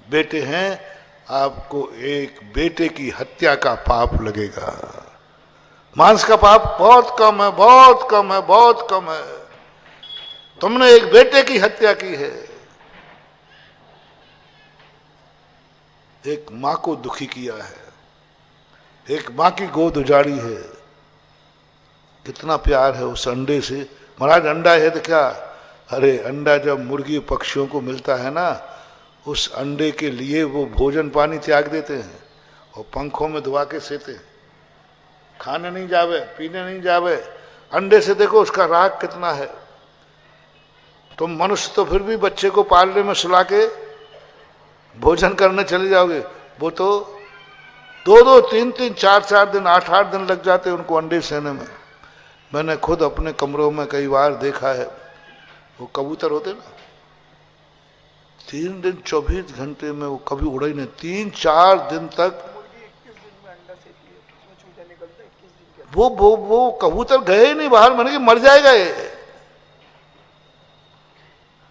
बेटे हैं। आपको एक बेटे की हत्या का पाप लगेगा। मांस का पाप बहुत कम है, बहुत कम है, बहुत कम है। तुमने एक बेटे की हत्या की है, एक मां को दुखी किया है, एक मां की गोद उजाड़ी है। कितना प्यार है उस अंडे से। महाराज अंडा है तो क्या, अरे अंडा जब मुर्गी पक्षियों को मिलता है ना, उस अंडे के लिए वो भोजन पानी त्याग देते हैं और पंखों में दुआ के सेते हैं। खाने नहीं जावे, पीने नहीं जावे, अंडे से देखो उसका राग कितना है। तुम मनुष्य तो फिर भी बच्चे को पालने में सुला के भोजन करने चले जाओगे, वो तो 2-2, 3-3, 4-4 दिन, 8-8 दिन लग जाते हैं उनको अंडे सेने में। मैंने खुद अपने कमरों में कई बार देखा है। वो कबूतर होते ना, 3 दिन 24 घंटे में वो कभी उड़ा ही नहीं। 3-4 दिन तक वो कबूतर गए ही नहीं बाहर। मैंने कि मर जाएगा ये।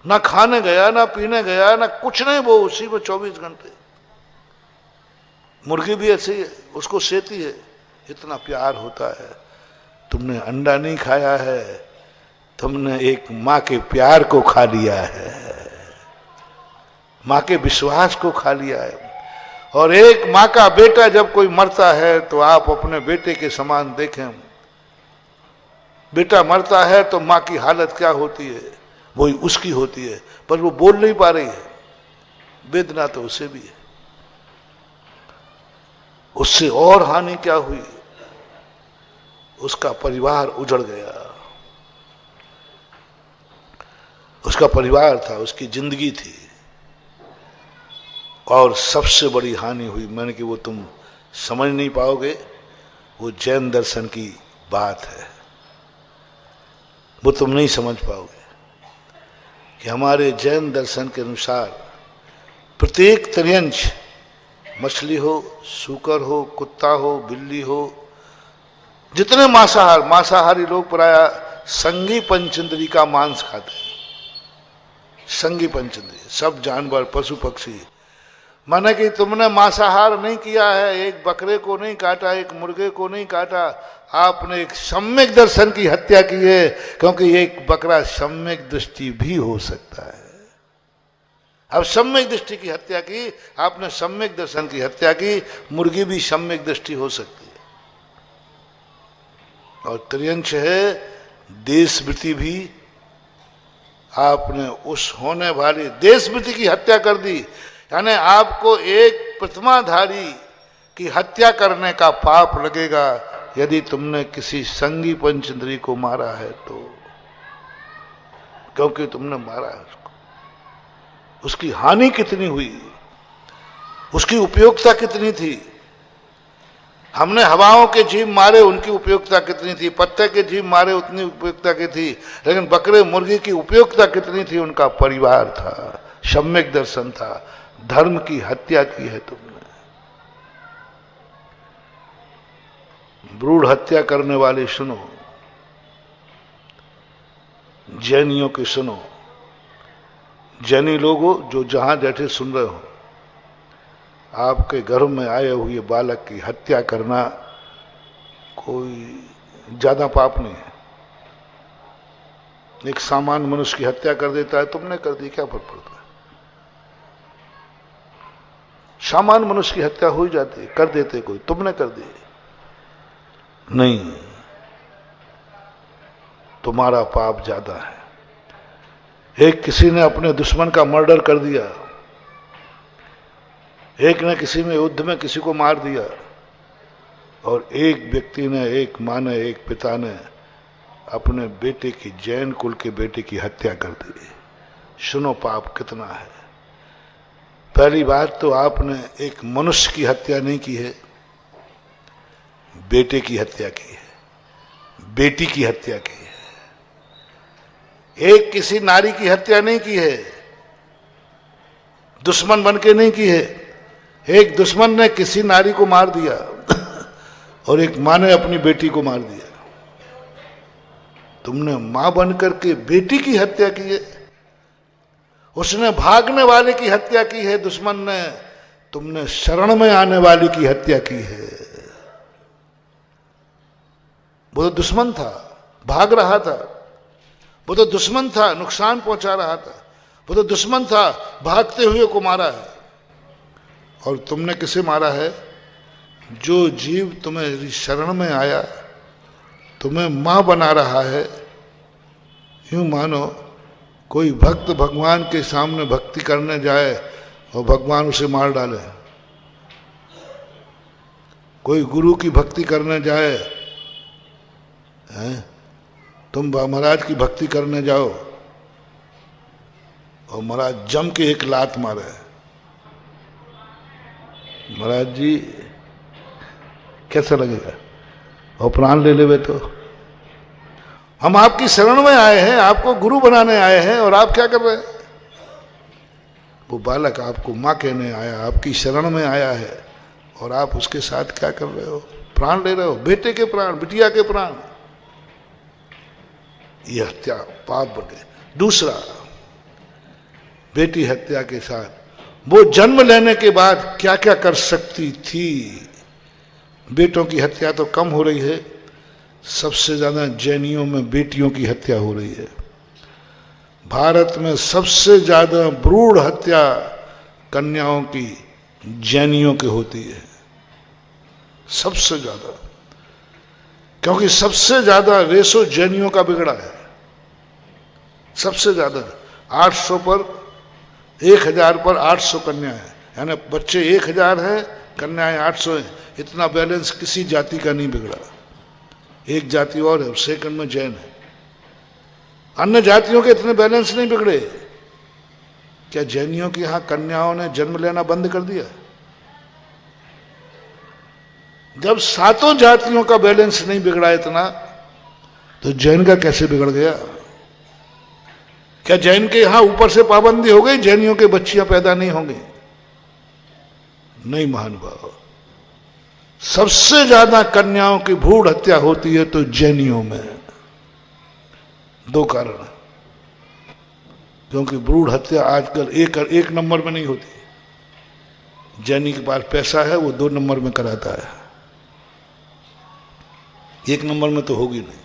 ना खाने गया, ना पीने गया, ना कुछ नहीं, वो उसी में 24 घंटे। मुर्गी भी ऐसी है, उसको सेती है, इतना प्यार होता है। तुमने अंडा नहीं खाया है, तुमने एक मां के प्यार को खा लिया है, मां के विश्वास को खा लिया है। और एक मां का बेटा जब कोई मरता है तो आप अपने बेटे के समान देखें। बेटा मरता है तो मां की हालत क्या होती है, वही उसकी होती है, पर वो बोल नहीं पा रही है। वेदना तो उसे भी है। उससे और हानि क्या हुई, उसका परिवार उजड़ गया। उसका परिवार था, उसकी जिंदगी थी। और सबसे बड़ी हानि हुई, मैंने कि वो तुम समझ नहीं पाओगे, वो जैन दर्शन की बात है। वो तुम नहीं समझ पाओगे कि हमारे जैन दर्शन के अनुसार प्रत्येक त्रियंश, मछली हो, सूकर हो, कुत्ता हो, बिल्ली हो, जितने मांसाहारी लोग प्राय संगी पंचेंद्री का मांस खाते हैं। संगी पंचेंद्री सब जानवर, पशु पक्षी। माने कि तुमने मांसाहार नहीं किया है, एक बकरे को नहीं काटा, एक मुर्गे को नहीं काटा, आपने एक सम्यक दर्शन की हत्या की है। क्योंकि एक बकरा सम्यक दृष्टि भी हो सकता है। अब सम्यक दृष्टि की हत्या की आपने, सम्यक दर्शन की हत्या की। मुर्गी भी सम्यक दृष्टि हो सकती है। और त्रियंश है देशवृत्ति भी। आपने उस होने वाली देशवृत्ति की हत्या कर दी, यानी आपको एक प्रतिमाधारी की हत्या करने का पाप लगेगा यदि तुमने किसी संगी पंचेंद्री को मारा है तो। क्योंकि तुमने मारा है उसको, उसकी हानि कितनी हुई, उसकी उपयोगिता कितनी थी। हमने हवाओं के जीव मारे, उनकी उपयोगिता कितनी थी, पत्ते के जीव मारे, उतनी उपयोगिता की थी। लेकिन बकरे मुर्गी की उपयोगिता कितनी थी, उनका परिवार था, सम्यक दर्शन था। धर्म की हत्या की है तुमने। भ्रूण हत्या करने वाले सुनो, जैनियों के सुनो। जैनी लोगों जो जहां बैठे सुन रहे हो, आपके घर में आए हुए बालक की हत्या करना कोई ज्यादा पाप नहीं है। एक सामान्य मनुष्य की हत्या कर देता है, तुमने कर दी, क्या फर्क पड़ता है। सामान्य मनुष्य की हत्या हो ही जाती है, कर देते कोई, तुमने कर दी नहीं, तुम्हारा पाप ज्यादा है। एक किसी ने अपने दुश्मन का मर्डर कर दिया, एक ने किसी में युद्ध में किसी को मार दिया, और एक व्यक्ति ने, एक मां ने, एक पिता ने अपने बेटे की, जैन कुल के बेटे की हत्या कर दी। सुनो पाप कितना है। पहली बात तो आपने एक मनुष्य की हत्या नहीं की है, बेटे की हत्या की है, बेटी की हत्या की है। एक किसी नारी की हत्या नहीं की है, दुश्मन बन के नहीं की है। एक दुश्मन ने किसी नारी को मार दिया और एक मां ने अपनी बेटी को मार दिया। तुमने मां बनकर के बेटी की हत्या की है। उसने भागने वाले की हत्या की है दुश्मन ने, तुमने शरण में आने वाली की हत्या की है। वो तो दुश्मन था, भाग रहा था, वो तो दुश्मन था, नुकसान पहुंचा रहा था, वो तो दुश्मन था, भागते हुए को मारा है। और तुमने किसे मारा है? जो जीव तुम्हें शरण में आया, तुम्हें मां बना रहा है। यूं मानो कोई भक्त भगवान के सामने भक्ति करने जाए और भगवान उसे मार डाले। कोई गुरु की भक्ति करने जाए, हैं? तुम महाराज की भक्ति करने जाओ और महाराज जम के एक लात मारे। महाराज जी कैसा लगेगा? और प्राण ले लेवे तो। हम आपकी शरण में आए हैं, आपको गुरु बनाने आए हैं, और आप क्या कर रहे हैं? वो बालक आपको मां कहने आया, आपकी शरण में आया है, और आप उसके साथ क्या कर रहे हो? प्राण ले रहे हो, बेटे के प्राण, बिटिया के प्राण। ये हत्या पाप बन गए। दूसरा, बेटी हत्या के साथ वो जन्म लेने के बाद क्या क्या कर सकती थी। बेटों की हत्या तो कम हो रही है, सबसे ज्यादा जैनियों में बेटियों की हत्या हो रही है। भारत में सबसे ज्यादा भ्रूण हत्या कन्याओं की जैनियों की होती है, सबसे ज्यादा, क्योंकि सबसे ज्यादा रेशो जैनियों का बिगड़ा है। सबसे ज्यादा 800 पर 1000 पर 800 कन्या है, यानी बच्चे 1000 हैं, कन्याएं 800 हैं। इतना बैलेंस किसी जाति का नहीं बिगड़ा। एक जाति और है, सेकंड में जैन है। अन्य जातियों के इतने बैलेंस नहीं बिगड़े। क्या जैनियों की यहां कन्याओं ने जन्म लेना बंद कर दिया? जब सातों जातियों का बैलेंस नहीं बिगड़ा इतना, तो जैन का कैसे बिगड़ गया? क्या जैन के यहां ऊपर से पाबंदी हो गई, जैनियों के बच्चियां पैदा नहीं होंगी? नहीं महानुभाव, सबसे ज्यादा कन्याओं की भ्रूण हत्या होती है तो जैनियों में। दो कारण, क्योंकि भ्रूण हत्या आजकल एक नंबर में नहीं होती। जैनी के पास पैसा है, वो 2 नंबर में कराता है, 1 नंबर में तो होगी नहीं।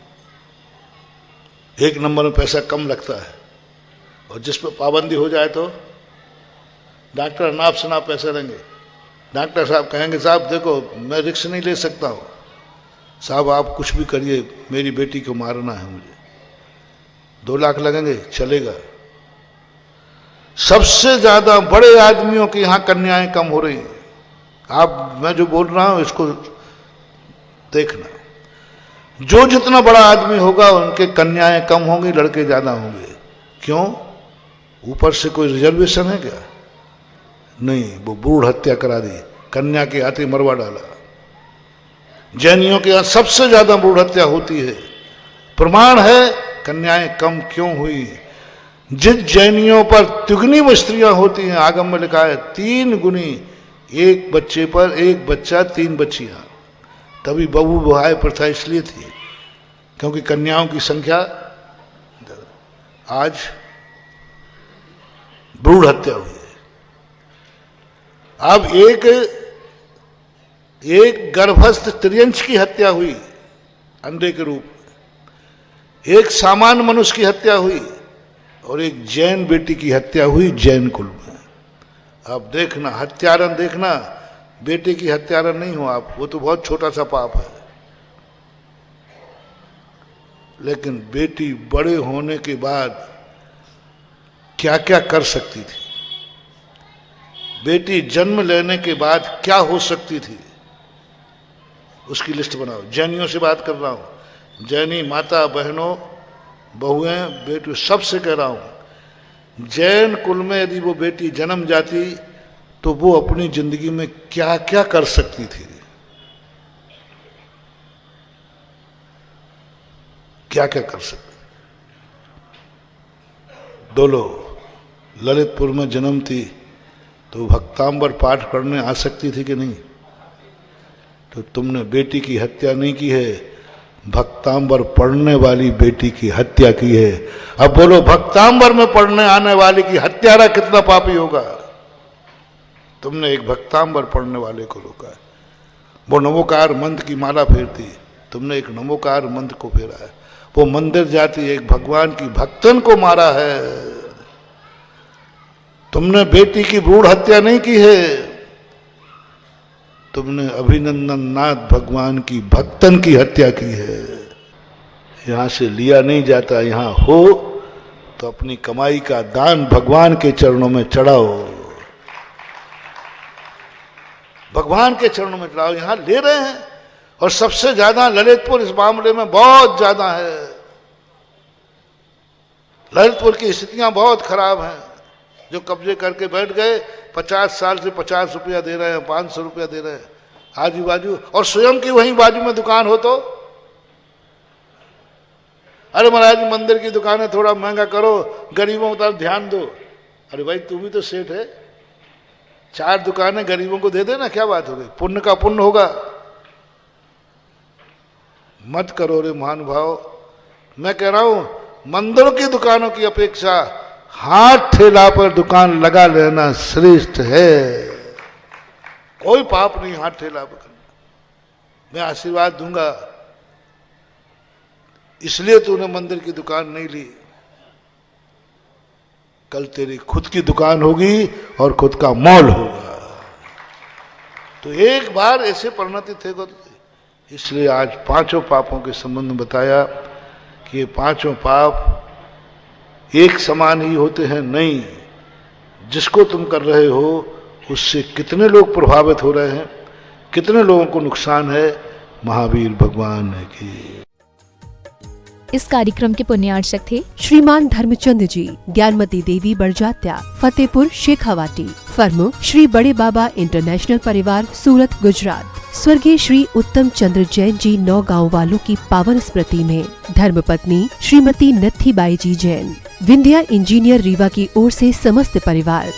1 नंबर में पैसा कम लगता है, और जिस पर पाबंदी हो जाए तो डॉक्टर नाप से नाप पैसे लेंगे। डॉक्टर साहब कहेंगे, साहब देखो मैं रिस्क नहीं ले सकता हूँ, साहब आप कुछ भी करिए, मेरी बेटी को मारना है मुझे, 2 लाख लगेंगे, चलेगा। सबसे ज्यादा बड़े आदमियों की यहां कन्याएं कम हो रही हैं। आप, मैं जो बोल रहा हूं इसको देखना, जो जितना बड़ा आदमी होगा उनके कन्याएं कम होंगी, लड़के ज्यादा होंगे। क्यों? ऊपर से कोई रिजर्वेशन है क्या? नहीं, वो भ्रूण हत्या करा दी, कन्या के हाथे मरवा डाला। जैनियों के यहां सबसे ज्यादा भ्रूण हत्या होती है। प्रमाण है कन्याएं कम क्यों हुई। जिन जैनियों पर तिगुनी स्त्रियां होती हैं, आगम में लिखा है 3 गुनी, 1 बच्चे पर 1 बच्चा 3 बच्चियां। तभी बहु विवाह प्रथा इसलिए थी क्योंकि कन्याओं की संख्या। आज भ्रूण हत्या हुई है। अब एक गर्भस्थ त्रियंश की हत्या हुई अंडे के रूप में, एक सामान्य मनुष्य की हत्या हुई, और एक जैन बेटी की हत्या हुई जैन कुल में। अब देखना, हत्यारन देखना, बेटे की हत्यारन नहीं हो आप, वो तो बहुत छोटा सा पाप है। लेकिन बेटी बड़े होने के बाद क्या क्या कर सकती थी, बेटी जन्म लेने के बाद क्या हो सकती थी, उसकी लिस्ट बनाओ। जैनियों से बात कर रहा हूं, जैनी माता बहनों, बहुएं, बेटी, सबसे कह रहा हूं, जैन कुल में यदि वो बेटी जन्म जाती तो वो अपनी जिंदगी में क्या क्या कर सकती थी, क्या क्या कर सकती। डोलो ललितपुर में जन्म थी तो भक्तांबर पाठ करने आ सकती थी कि नहीं? तो तुमने बेटी की हत्या नहीं की है, भक्तांबर पढ़ने वाली बेटी की हत्या की है। अब बोलो, भक्तांबर में पढ़ने आने वाली की हत्यारा कितना पापी होगा? तुमने एक भक्तांबर पढ़ने वाले को रोका है। वो नमोकार मंत्र की माला फेरती, तुमने एक नमोकार मंत्र को फेरा है। वो मंदिर जाती एक भगवान की भक्तन को मारा है। तुमने बेटी की भ्रूण हत्या नहीं की है, तुमने अभिनंदन नाथ भगवान की भक्तन की हत्या की है। यहां से लिया नहीं जाता, यहां हो तो अपनी कमाई का दान भगवान के चरणों में चढ़ाओ, भगवान के चरणों में चढ़ाओ। यहां ले रहे हैं, और सबसे ज्यादा ललितपुर इस मामले में बहुत ज्यादा है। ललितपुर की स्थितियां बहुत खराब हैं। जो कब्जे करके बैठ गए 50 साल से 50 रुपया दे रहे हैं, 500 रुपया दे रहे हैं आजू बाजू, और स्वयं की वहीं बाजू में दुकान हो तो अरे महाराज मंदिर की दुकान है, थोड़ा महंगा करो, गरीबों की तरफ ध्यान दो। अरे भाई तू भी तो सेठ है, 4 दुकानें गरीबों को दे देना, क्या बात हो गई, पुण्य का पुण्य होगा। मत करो रे महानुभाव। मैं कह रहा हूं मंदिरों की दुकानों की अपेक्षा हाथ ठेला पर दुकान लगा लेना श्रेष्ठ है। कोई पाप नहीं हाथ ठेला पर करना। मैं आशीर्वाद दूंगा, इसलिए तूने मंदिर की दुकान नहीं ली। कल तेरी खुद की दुकान होगी और खुद का मॉल होगा, तो एक बार ऐसे परिणति थे को। इसलिए आज 5 पापों के संबंध में बताया कि ये 5 पाप एक समान ही होते हैं नहीं। जिसको तुम कर रहे हो उससे कितने लोग प्रभावित हो रहे हैं, कितने लोगों को नुकसान है, महावीर भगवान की। इस कार्यक्रम के पुण्यार्चक थे श्रीमान धर्मचंद जी, ज्ञानमती देवी बड़जात्या, फतेहपुर शेखावाटी। फर्म श्री बड़े बाबा इंटरनेशनल परिवार, सूरत, गुजरात। स्वर्गीय श्री उत्तम चंद्र जैन जी, 9 गाँव वालों की पावन स्मृति में धर्मपत्नी श्रीमती नत्थीबाई जी जैन। विंध्या इंजीनियर रीवा की ओर से समस्त परिवार।